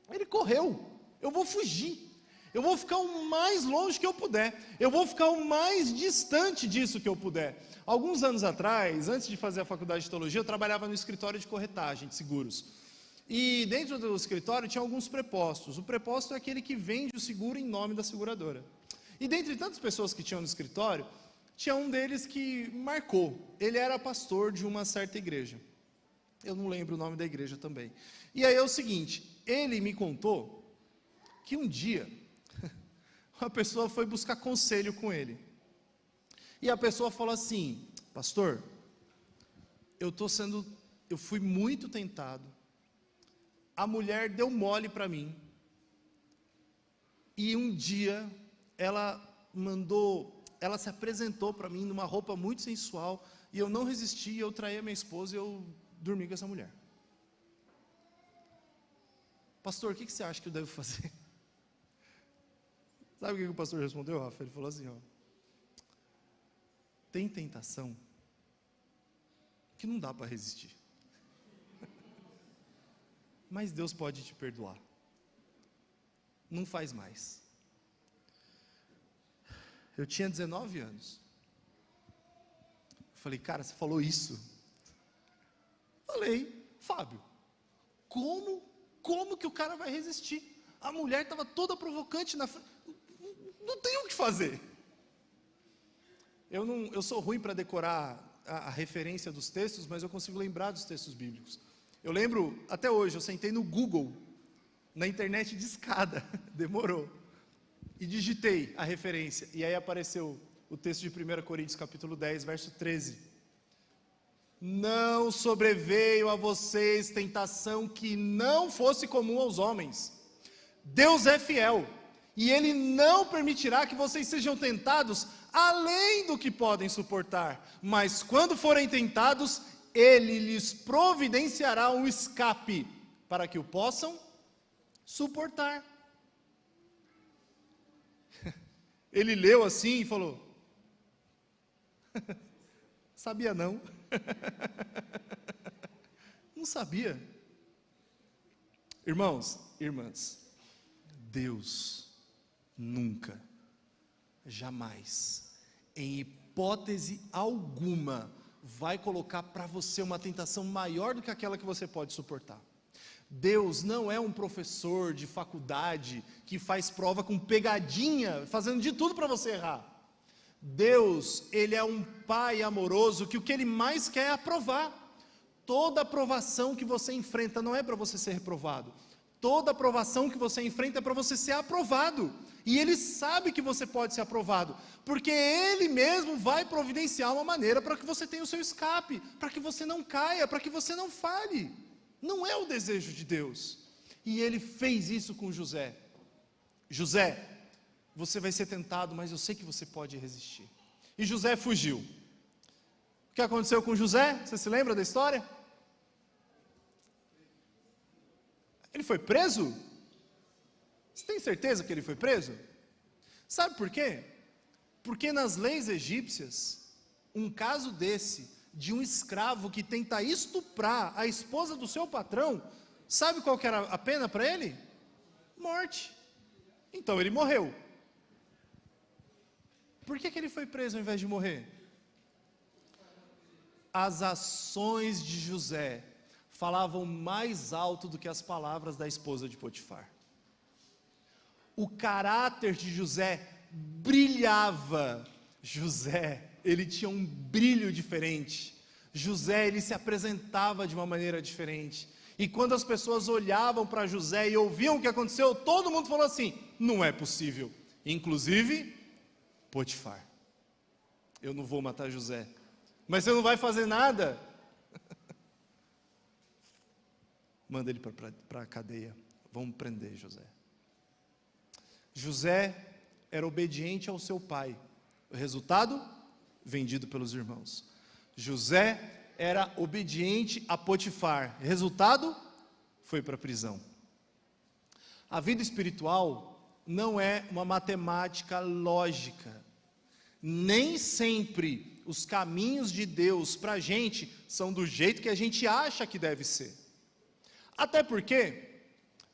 ele correu. Eu vou fugir. Eu vou ficar o mais longe que eu puder. Eu vou ficar o mais distante disso que eu puder. Alguns anos atrás, antes de fazer a faculdade de teologia, eu trabalhava no escritório de corretagem de seguros. E dentro do escritório tinha alguns prepostos. O preposto é aquele que vende o seguro em nome da seguradora. E dentre tantas pessoas que tinham no escritório, tinha um deles que marcou. Ele era pastor de uma certa igreja. Eu não lembro o nome da igreja também. E aí é o seguinte, ele me contou que um dia uma pessoa foi buscar conselho com ele. E a pessoa falou assim: pastor, eu fui muito tentado. A mulher deu mole para mim. E um dia ela se apresentou para mim numa roupa muito sensual, e eu não resisti, eu traí a minha esposa e eu dormi com essa mulher. Pastor, o que você acha que eu devo fazer? Sabe o que o pastor respondeu, Rafa? Ele falou assim, tem tentação que não dá para resistir. Mas Deus pode te perdoar. Não faz mais. Eu tinha 19 anos. Eu falei, cara, você falou isso? Falei, Fábio, como que o cara vai resistir? A mulher estava toda provocante na frente. Não tem o que fazer. Eu sou ruim para decorar a referência dos textos, mas eu consigo lembrar dos textos bíblicos. Eu lembro, até hoje, eu sentei no Google, na internet de escada, demorou, e digitei a referência, e aí apareceu o texto de 1 Coríntios capítulo 10, verso 13. Não sobreveio a vocês tentação que não fosse comum aos homens. Deus é fiel, e Ele não permitirá que vocês sejam tentados além do que podem suportar, mas quando forem tentados, Ele lhes providenciará um escape, para que o possam suportar. Ele leu assim e falou: sabia não? Não sabia. Irmãos, irmãs, Deus nunca, jamais, em hipótese alguma, vai colocar para você uma tentação maior do que aquela que você pode suportar. Deus não é um professor de faculdade que faz prova com pegadinha, fazendo de tudo para você errar. Deus, Ele é um Pai amoroso que o que Ele mais quer é aprovar. Toda aprovação que você enfrenta não é para você ser reprovado. Toda aprovação que você enfrenta é para você ser aprovado. E Ele sabe que você pode ser aprovado, porque Ele mesmo vai providenciar uma maneira para que você tenha o seu escape, para que você não caia, para que você não falhe. Não é o desejo de Deus. E Ele fez isso com José. José, você vai ser tentado, mas eu sei que você pode resistir. E José fugiu. O que aconteceu com José? Você se lembra da história? Ele foi preso? Você tem certeza que ele foi preso? Sabe por quê? Porque nas leis egípcias, um caso desse, de um escravo que tenta estuprar a esposa do seu patrão, sabe qual que era a pena para ele? Morte. Então ele morreu. Por que ele foi preso ao invés de morrer? As ações de José falavam mais alto do que as palavras da esposa de Potifar. O caráter de José brilhava. José, ele tinha um brilho diferente. José, ele se apresentava de uma maneira diferente. E quando as pessoas olhavam para José e ouviam o que aconteceu, todo mundo falou assim: não é possível. Inclusive Potifar. Eu não vou matar José. Mas você não vai fazer nada? Manda ele para a cadeia. Vamos prender José. José era obediente ao seu pai. O resultado? Vendido pelos irmãos. José era obediente a Potifar. Resultado? Foi para a prisão. A vida espiritual não é uma matemática lógica. Nem sempre os caminhos de Deus para a gente são do jeito que a gente acha que deve ser. Até porque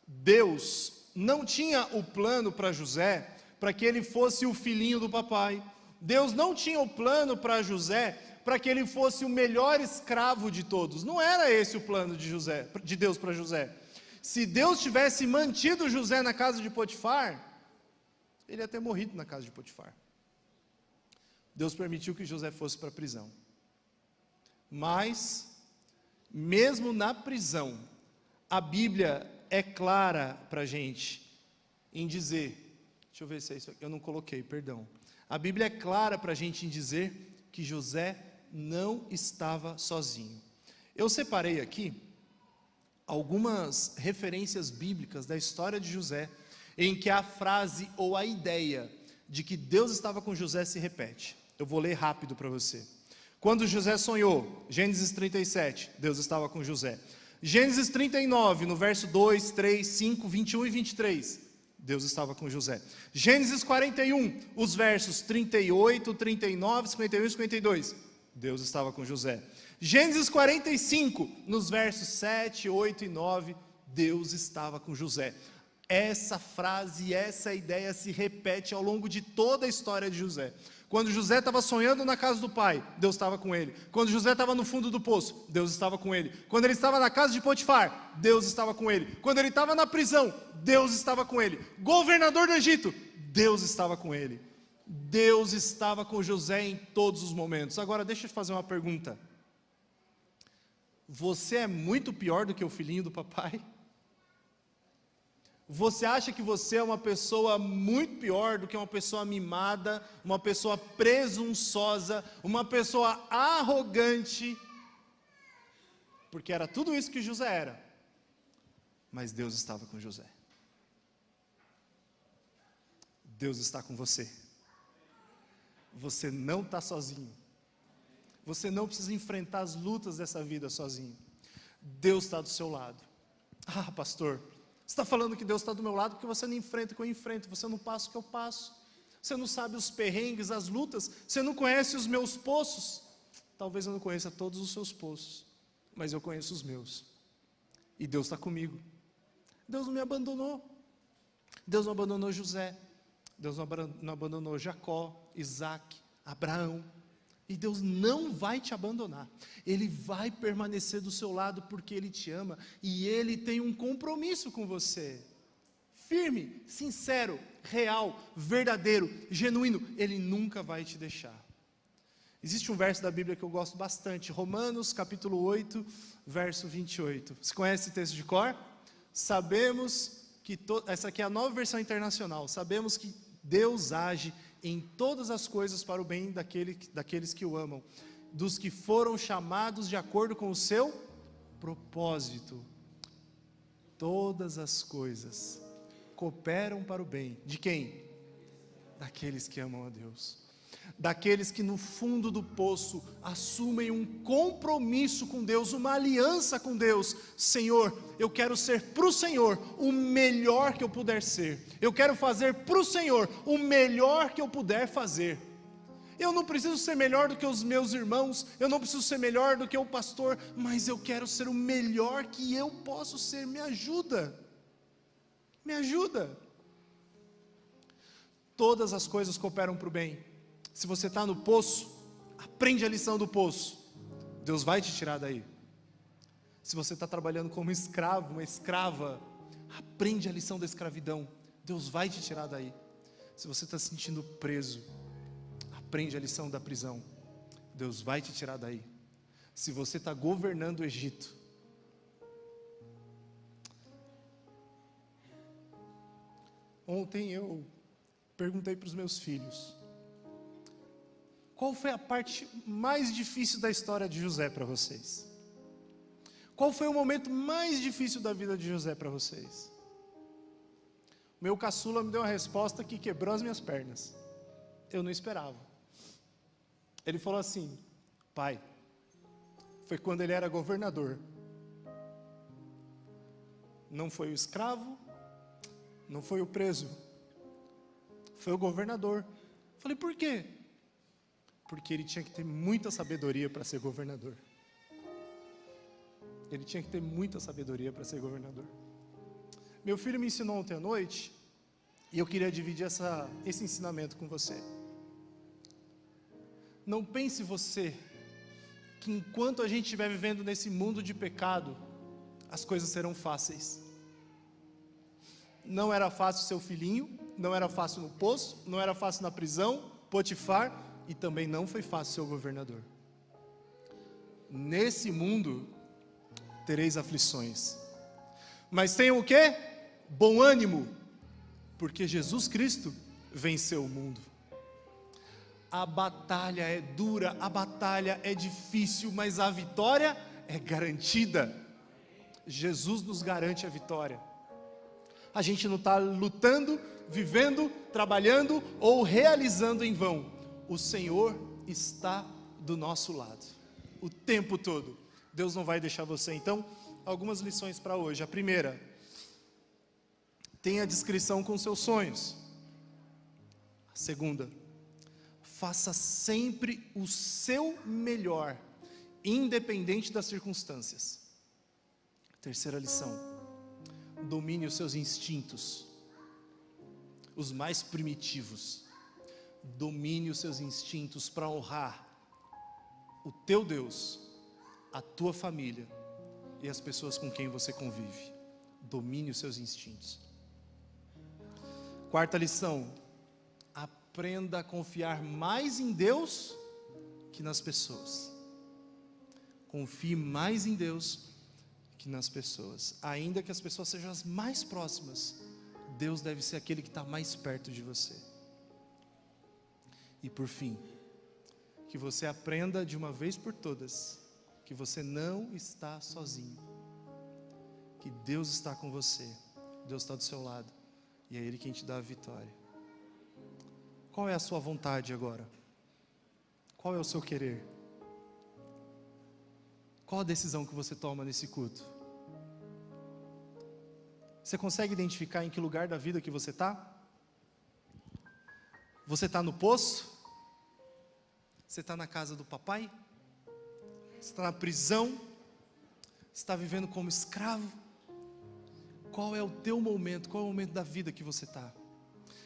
Deus não tinha o plano para José para que ele fosse o filhinho do papai. Deus não tinha o plano para José para que ele fosse o melhor escravo de todos. Não era esse o plano de Deus para José. Se Deus tivesse mantido José na casa de Potifar, ele ia ter morrido na casa de Potifar. Deus permitiu que José fosse para a prisão. Mas, mesmo na prisão, a Bíblia é clara para a gente em dizer, deixa eu ver se é isso aqui, eu não coloquei, perdão. A Bíblia é clara para a gente em dizer que José não estava sozinho. Eu separei aqui algumas referências bíblicas da história de José, em que a frase ou a ideia de que Deus estava com José se repete. Eu vou ler rápido para você. Quando José sonhou, Gênesis 37, Deus estava com José. Gênesis 39, no verso 2, 3, 5, 21 e 23, Deus estava com José. Gênesis 41, os versos 38, 39, 51 e 52, Deus estava com José. Gênesis 45, nos versos 7, 8 e 9, Deus estava com José. Essa frase, essa ideia se repete ao longo de toda a história de José. Quando José estava sonhando na casa do pai, Deus estava com ele. Quando José estava no fundo do poço, Deus estava com ele. Quando ele estava na casa de Potifar, Deus estava com ele. Quando ele estava na prisão, Deus estava com ele. Governador do Egito, Deus estava com ele. Deus estava com José em todos os momentos. Agora deixa eu te fazer uma pergunta. Você é muito pior do que o filhinho do papai? Você acha que você é uma pessoa muito pior do que uma pessoa mimada, uma pessoa presunçosa, uma pessoa arrogante? Porque era tudo isso que José era. Mas Deus estava com José. Deus está com você. Você não está sozinho. Você não precisa enfrentar as lutas dessa vida sozinho. Deus está do seu lado. Ah, pastor, você está falando que Deus está do meu lado porque você não enfrenta o que eu enfrento, você não passa o que eu passo, você não sabe os perrengues, as lutas, você não conhece os meus poços. Talvez eu não conheça todos os seus poços, mas eu conheço os meus. E Deus está comigo. Deus não me abandonou. Deus não abandonou José. Deus não abandonou Jacó, Isaac, Abraão. E Deus não vai te abandonar. Ele vai permanecer do seu lado porque Ele te ama. E Ele tem um compromisso com você. Firme, sincero, real, verdadeiro, genuíno. Ele nunca vai te deixar. Existe um verso da Bíblia que eu gosto bastante. Romanos capítulo 8, verso 28. Você conhece esse texto de cor? Sabemos que... Essa aqui é a Nova Versão Internacional. Sabemos que Deus age em todas as coisas para o bem daqueles que o amam, dos que foram chamados de acordo com o seu propósito. Todas as coisas cooperam para o bem. De quem? Daqueles que amam a Deus. Daqueles que no fundo do poço assumem um compromisso com Deus, uma aliança com Deus. Senhor, eu quero ser para o Senhor o melhor que eu puder ser. Eu quero fazer para o Senhor o melhor que eu puder fazer. Eu não preciso ser melhor do que os meus irmãos, eu não preciso ser melhor do que o pastor, mas eu quero ser o melhor que eu posso ser. Me ajuda. Me ajuda. Todas as coisas cooperam para o bem. Se você está no poço, aprende a lição do poço. Deus vai te tirar daí. Se você está trabalhando como escravo, uma escrava, aprende a lição da escravidão. Deus vai te tirar daí. Se você está se sentindo preso, aprende a lição da prisão. Deus vai te tirar daí. Se você está governando o Egito, ontem eu perguntei para os meus filhos, qual foi a parte mais difícil da história de José para vocês? Qual foi o momento mais difícil da vida de José para vocês? O meu caçula me deu uma resposta que quebrou as minhas pernas. Eu não esperava. Ele falou assim: pai, foi quando ele era governador. Não foi o escravo, não foi o preso, foi o governador. Falei, por quê? Porque ele tinha que ter muita sabedoria para ser governador. Ele tinha que ter muita sabedoria para ser governador. Meu filho me ensinou ontem à noite, e eu queria dividir esse ensinamento com você. Não pense você, que enquanto a gente estiver vivendo nesse mundo de pecado, as coisas serão fáceis. Não era fácil seu filhinho, não era fácil no poço, não era fácil na prisão, Potifar, e também não foi fácil ser o governador. Nesse mundo tereis aflições, mas tenham o quê? Bom ânimo, porque Jesus Cristo venceu o mundo. A batalha é dura, a batalha é difícil, mas a vitória é garantida. Jesus nos garante a vitória. A gente não está lutando, vivendo, trabalhando ou realizando em vão. O Senhor está do nosso lado, o tempo todo. Deus não vai deixar você. Então, algumas lições para hoje. A primeira, tenha discrição com seus sonhos. A segunda, faça sempre o seu melhor, independente das circunstâncias. Terceira lição, domine os seus instintos, os mais primitivos. Domine os seus instintos para honrar o teu Deus, a tua família e as pessoas com quem você convive. Domine os seus instintos. Quarta lição, aprenda a confiar mais em Deus que nas pessoas. Confie mais em Deus que nas pessoas. Ainda que as pessoas sejam as mais próximas, Deus deve ser aquele que está mais perto de você. E por fim, que você aprenda de uma vez por todas, que você não está sozinho, que Deus está com você, Deus está do seu lado, e é Ele quem te dá a vitória. Qual é a sua vontade agora? Qual é o seu querer? Qual a decisão que você toma nesse culto? Você consegue identificar em que lugar da vida que você está? Você está no poço? Você está na casa do papai? Você está na prisão? Você está vivendo como escravo? Qual é o teu momento? Qual é o momento da vida que você está?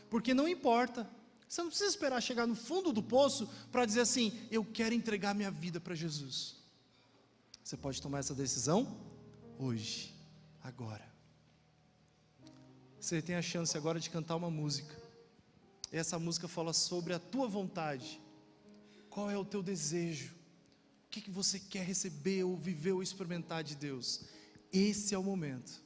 Porque não importa, você não precisa esperar chegar no fundo do poço para dizer assim, eu quero entregar minha vida para Jesus. Você pode tomar essa decisão hoje, agora. Você tem a chance agora de cantar uma música. E essa música fala sobre a tua vontade. Qual é o teu desejo? O que você quer receber ou viver ou experimentar de Deus? Esse é o momento.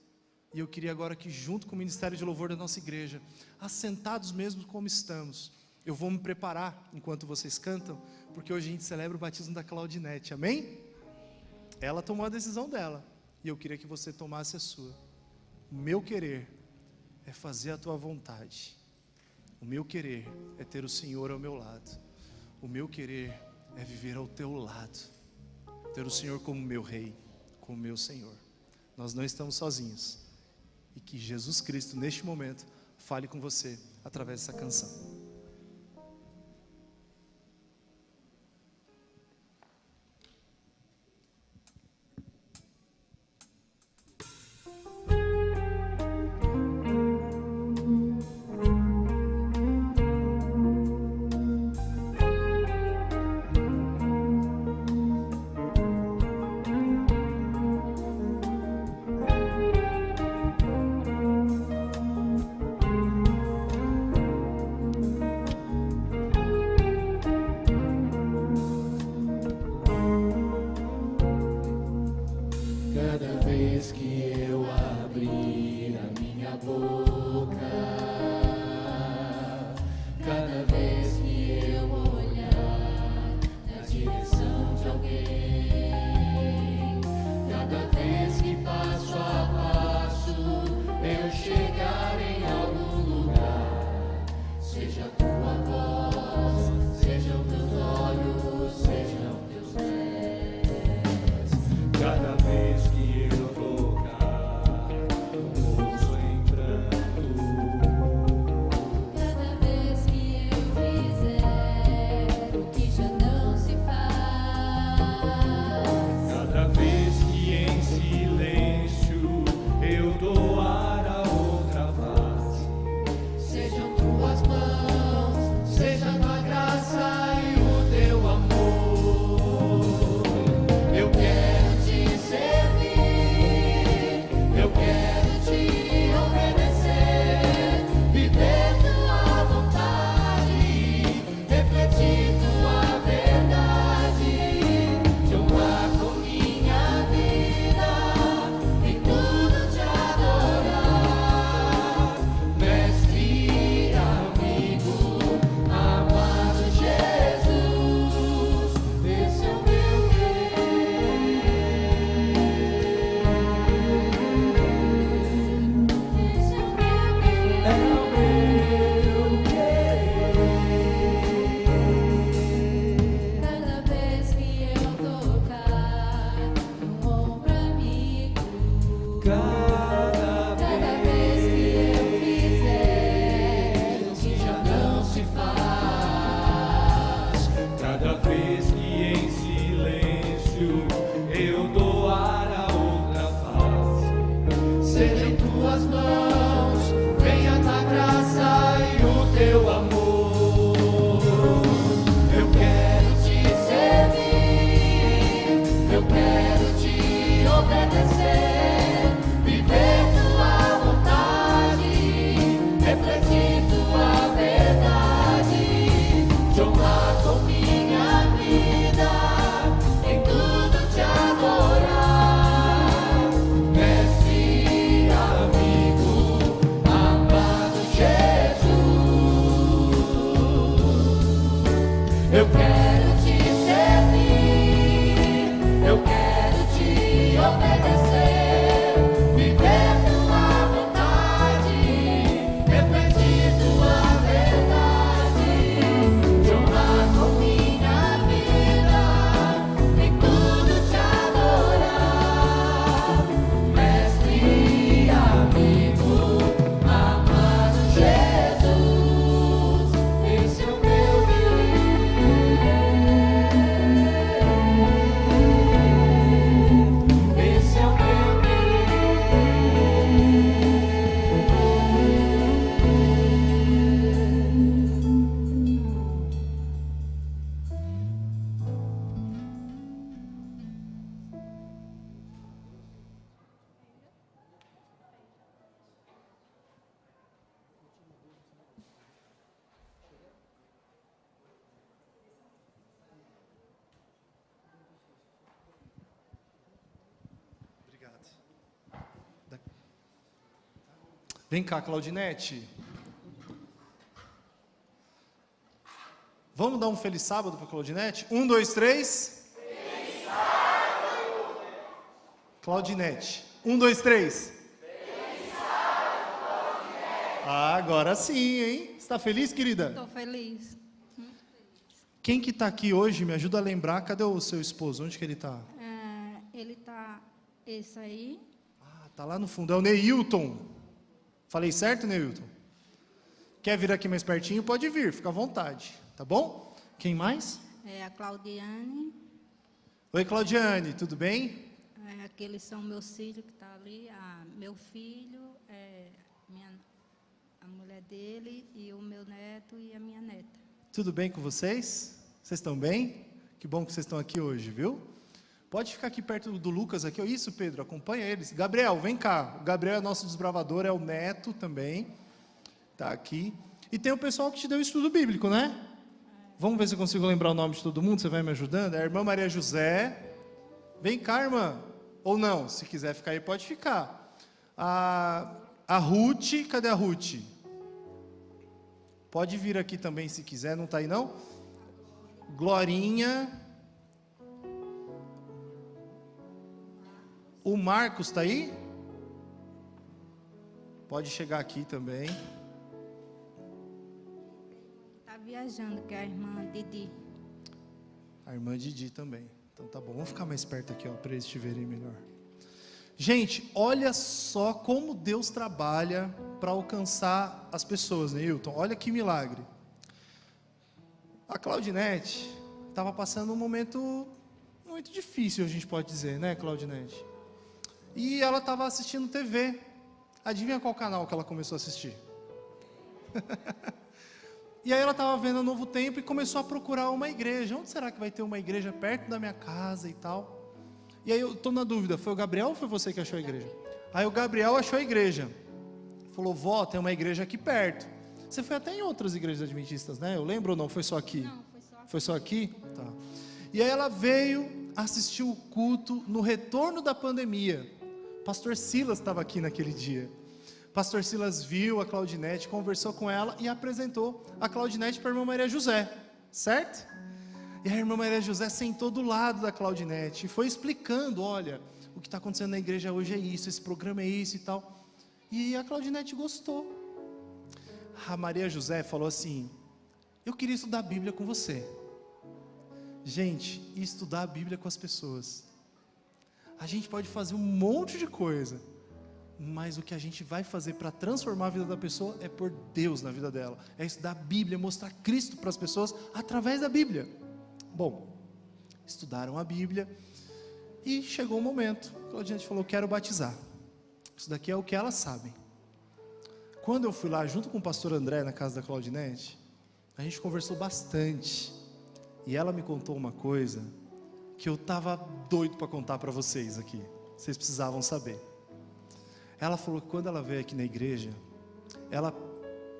E eu queria agora que junto com o Ministério de Louvor da nossa igreja, assentados mesmo como estamos, eu vou me preparar enquanto vocês cantam, porque hoje a gente celebra o batismo da Claudinete, amém? Ela tomou a decisão dela, e eu queria que você tomasse a sua. O meu querer é fazer a tua vontade. O meu querer é ter o Senhor ao meu lado. O meu querer é viver ao teu lado. Ter o Senhor como meu Rei, como meu Senhor. Nós não estamos sozinhos. E que Jesus Cristo, neste momento, fale com você através dessa canção. Obedecer, Vem cá, Claudinete. Vamos dar um feliz sábado para Claudinete? 1, 2, 3. Feliz sábado. Claudinete. 1, 2, 3. Feliz sábado, Claudinete. Ah, agora sim, hein? Você está feliz, querida? Estou feliz. Muito feliz. Quem que está aqui hoje? Me ajuda a lembrar. Cadê o seu esposo? Onde que ele está? Ele está... Esse aí. Ah, está lá no fundo. É o Neilton. Falei certo, Neilton? Quer vir aqui mais pertinho? Pode vir, fica à vontade. Tá bom? Quem mais? A Claudiane. Oi, Claudiane, tudo bem? Aqueles são meus filhos que estão ali. Meu filho, a mulher dele, e o meu neto e a minha neta. Tudo bem com vocês? Vocês estão bem? Que bom que vocês estão aqui hoje, viu? Pode ficar aqui perto do Lucas aqui. Isso, Pedro, acompanha eles. Gabriel, vem cá. O Gabriel é nosso desbravador, é o neto também. Tá aqui. E tem o pessoal que te deu estudo bíblico, né? Vamos ver se eu consigo lembrar o nome de todo mundo, você vai me ajudando? É a irmã Maria José. Vem cá, irmã. Ou não, se quiser ficar aí, pode ficar. A Ruth, cadê a Ruth? Pode vir aqui também se quiser, não está aí não? Glorinha. O Marcos está aí? Pode chegar aqui também. Viajando, que é a irmã Didi. A irmã Didi também. Então tá bom, vamos ficar mais perto aqui, ó, para eles te verem melhor. Gente, olha só como Deus trabalha para alcançar as pessoas, né, Hilton? Olha que milagre. A Claudinete estava passando um momento muito difícil, a gente pode dizer, né, Claudinete? E ela estava assistindo TV. Adivinha qual canal que ela começou a assistir? E aí ela estava vendo o Novo Tempo e começou a procurar uma igreja. Onde será que vai ter uma igreja perto da minha casa e tal? E aí eu estou na dúvida, foi o Gabriel ou foi você que achou a igreja? Aí o Gabriel achou a igreja. Falou, vó, tem uma igreja aqui perto. Você foi até em outras igrejas adventistas, né? Eu lembro ou não? Foi só aqui? Não, foi só aqui. Foi só aqui? Tá. E aí ela veio assistir o culto no retorno da pandemia. Pastor Silas estava aqui naquele dia. Pastor Silas viu a Claudinete, conversou com ela e apresentou a Claudinete para a irmã Maria José, certo? E a irmã Maria José sentou do lado da Claudinete e foi explicando, olha, o que está acontecendo na igreja hoje é isso, esse programa é isso e tal. E a Claudinete gostou. A Maria José falou assim, eu queria estudar a Bíblia com você. Gente, estudar a Bíblia com as pessoas. A gente pode fazer um monte de coisa, mas o que a gente vai fazer para transformar a vida da pessoa é pôr Deus na vida dela, é estudar a Bíblia, mostrar Cristo para as pessoas através da Bíblia. Bom, estudaram a Bíblia e chegou o momento, a Claudinete falou, quero batizar. Isso daqui é o que elas sabem. Quando eu fui lá junto com o pastor André na casa da Claudinete, a gente conversou bastante e ela me contou uma coisa que eu estava doido para contar para vocês aqui, vocês precisavam saber. Ela falou que quando ela veio aqui na igreja, ela...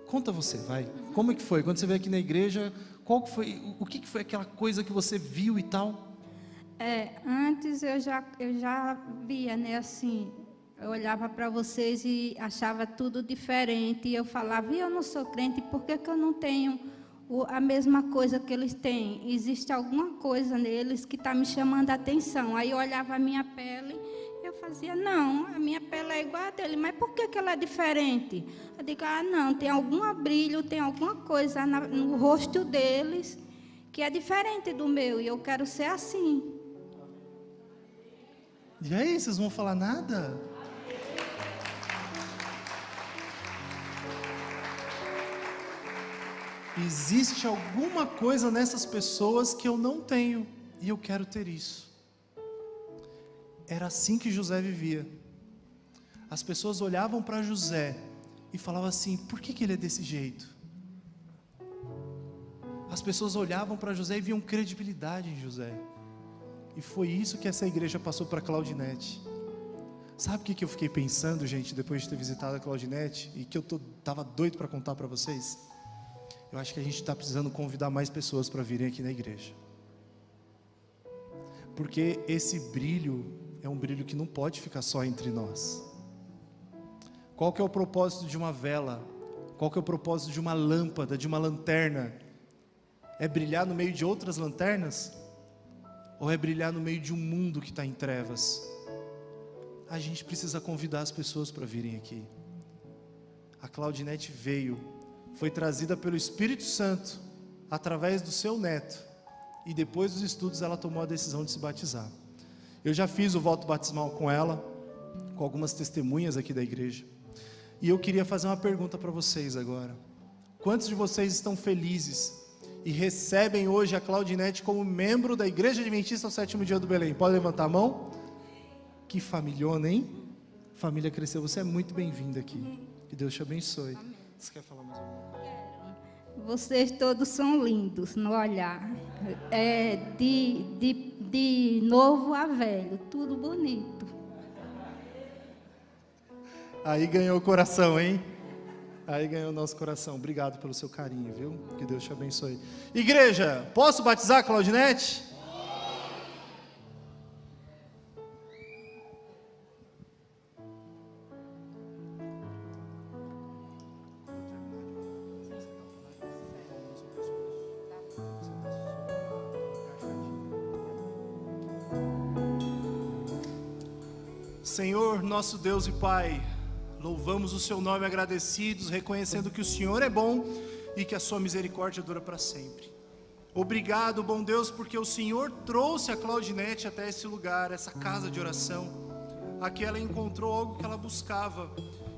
Conta você, vai. Como é que foi? Quando você veio aqui na igreja, o que foi aquela coisa que você viu e tal? Antes eu já via, né, assim, eu olhava para vocês e achava tudo diferente, e eu falava, eu não sou crente, por que eu não tenho a mesma coisa que eles têm? Existe alguma coisa neles que está me chamando a atenção. Aí eu olhava a minha pele, eu fazia, não, a minha pele é igual a dele, mas por que ela é diferente? Eu digo, não, tem algum brilho, tem alguma coisa no rosto deles que é diferente do meu, e eu quero ser assim. E aí, vocês não vão falar nada? Existe alguma coisa nessas pessoas que eu não tenho, e eu quero ter isso. Era assim que José vivia. As pessoas olhavam para José e falavam assim, por que ele é desse jeito? As pessoas olhavam para José e viam credibilidade em José. E foi isso que essa igreja passou para Claudinete. Sabe o que eu fiquei pensando, gente, depois de ter visitado a Claudinete, e que eu estava doido para contar para vocês? Eu acho que a gente está precisando convidar mais pessoas para virem aqui na igreja. Porque esse brilho é um brilho que não pode ficar só entre nós. Qual que é o propósito de uma vela? Qual que é o propósito de uma lâmpada, de uma lanterna? É brilhar no meio de outras lanternas? Ou é brilhar no meio de um mundo que está em trevas? A gente precisa convidar as pessoas para virem aqui. A Claudinete veio, foi trazida pelo Espírito Santo, através do seu neto, e depois dos estudos ela tomou a decisão de se batizar. Eu já fiz o voto batismal com ela, com algumas testemunhas aqui da igreja, e eu queria fazer uma pergunta para vocês agora. Quantos de vocês estão felizes e recebem hoje a Claudinete como membro da Igreja Adventista ao Sétimo Dia do Belém? Pode levantar a mão? Que familhona, hein? Família cresceu, você é muito bem-vinda aqui. Que Deus te abençoe. Amém. Você quer falar mais alguma coisa? Vocês todos são lindos no olhar. De novo a velho, tudo bonito. Aí ganhou o coração, hein? Aí ganhou o nosso coração. Obrigado pelo seu carinho, viu? Que Deus te abençoe. Igreja, posso batizar a Claudinete? Senhor, nosso Deus e Pai, louvamos o seu nome agradecidos, reconhecendo que o Senhor é bom e que a sua misericórdia dura para sempre. Obrigado, bom Deus, porque o Senhor trouxe a Claudinete até esse lugar, essa casa de oração. Aqui ela encontrou algo que ela buscava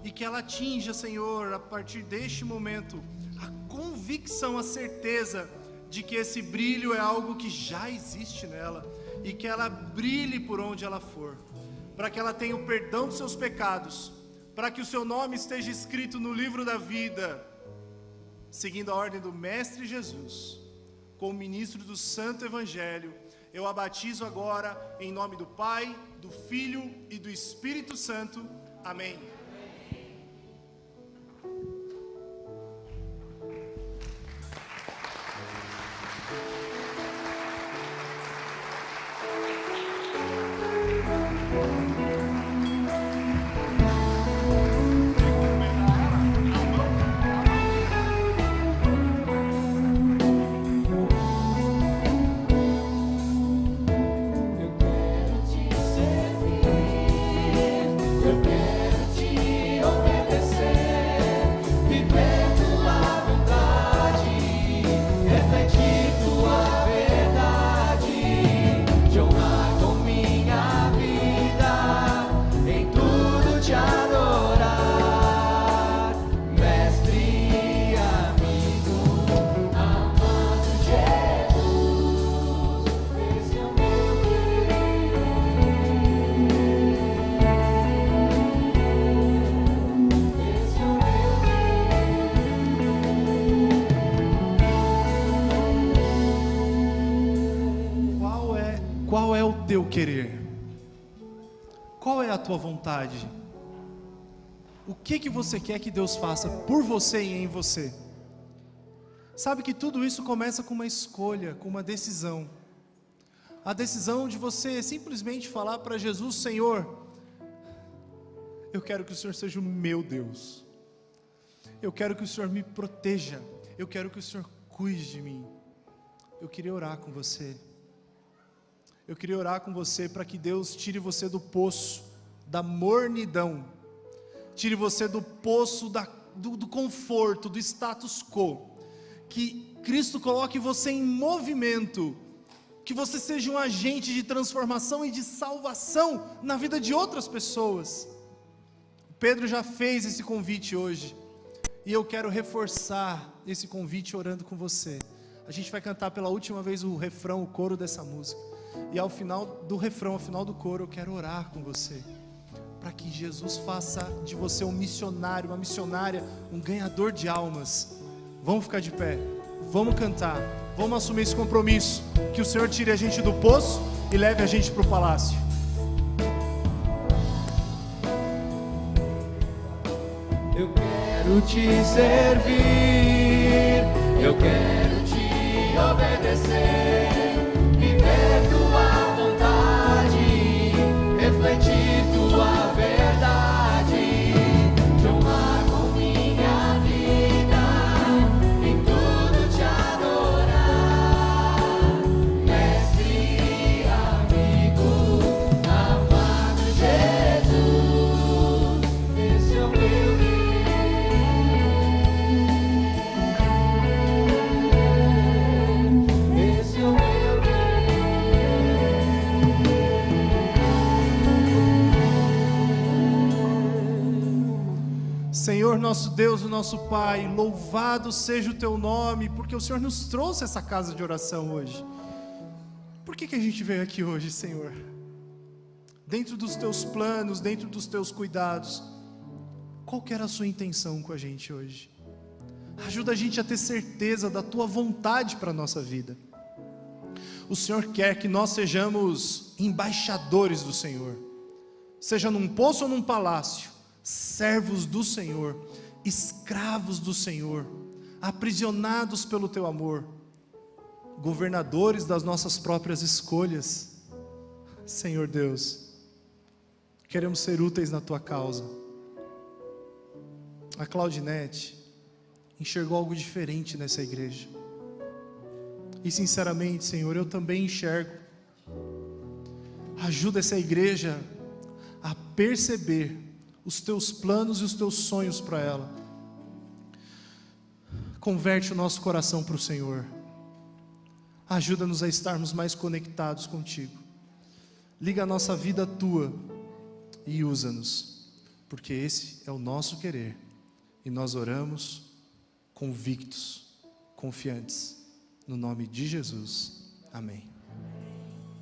e que ela atinja, Senhor, a partir deste momento, a convicção, a certeza de que esse brilho é algo que já existe nela e que ela brilhe por onde ela for, para que ela tenha o perdão dos seus pecados, para que o seu nome esteja escrito no livro da vida, seguindo a ordem do Mestre Jesus, como ministro do Santo Evangelho. Eu a batizo agora em nome do Pai, do Filho e do Espírito Santo. Amém. Qual é o teu querer? Qual é a tua vontade? O que você quer que Deus faça por você e em você? Sabe que tudo isso começa com uma escolha, com uma decisão. A decisão de você simplesmente falar para Jesus: Senhor, eu quero que o Senhor seja o meu Deus. Eu quero que o Senhor me proteja. Eu quero que o Senhor cuide de mim. Eu queria orar com você. Eu queria orar com você para que Deus tire você do poço da mornidão, tire você do poço do conforto, do status quo, que Cristo coloque você em movimento, que você seja um agente de transformação e de salvação na vida de outras pessoas. Pedro já fez esse convite hoje, e eu quero reforçar esse convite orando com você. A gente vai cantar pela última vez o refrão, o coro dessa música. E ao final do refrão, ao final do coro, eu quero orar com você, para que Jesus faça de você um missionário, uma missionária, um ganhador de almas. Vamos ficar de pé, vamos cantar, vamos assumir esse compromisso, que o Senhor tire a gente do poço e leve a gente para o palácio. Eu quero te servir, eu quero te obedecer, viver tua vontade, refletir tua verdade, de Senhor nosso Deus, o nosso Pai, louvado seja o Teu nome, porque o Senhor nos trouxe essa casa de oração hoje. Por que a gente veio aqui hoje, Senhor? Dentro dos Teus planos, dentro dos Teus cuidados, qual que era a sua intenção com a gente hoje? Ajuda a gente a ter certeza da Tua vontade para a nossa vida. O Senhor quer que nós sejamos embaixadores do Senhor, seja num poço ou num palácio, servos do Senhor, escravos do Senhor, aprisionados pelo Teu amor, governadores das nossas próprias escolhas. Senhor Deus, queremos ser úteis na Tua causa. A Claudinete enxergou algo diferente nessa igreja, e sinceramente, Senhor, eu também enxergo. Ajuda essa igreja a perceber os Teus planos e os Teus sonhos para ela. Converte o nosso coração para o Senhor. Ajuda-nos a estarmos mais conectados contigo. Liga a nossa vida à Tua e usa-nos, porque esse é o nosso querer, e nós oramos convictos, confiantes, no nome de Jesus. Amém.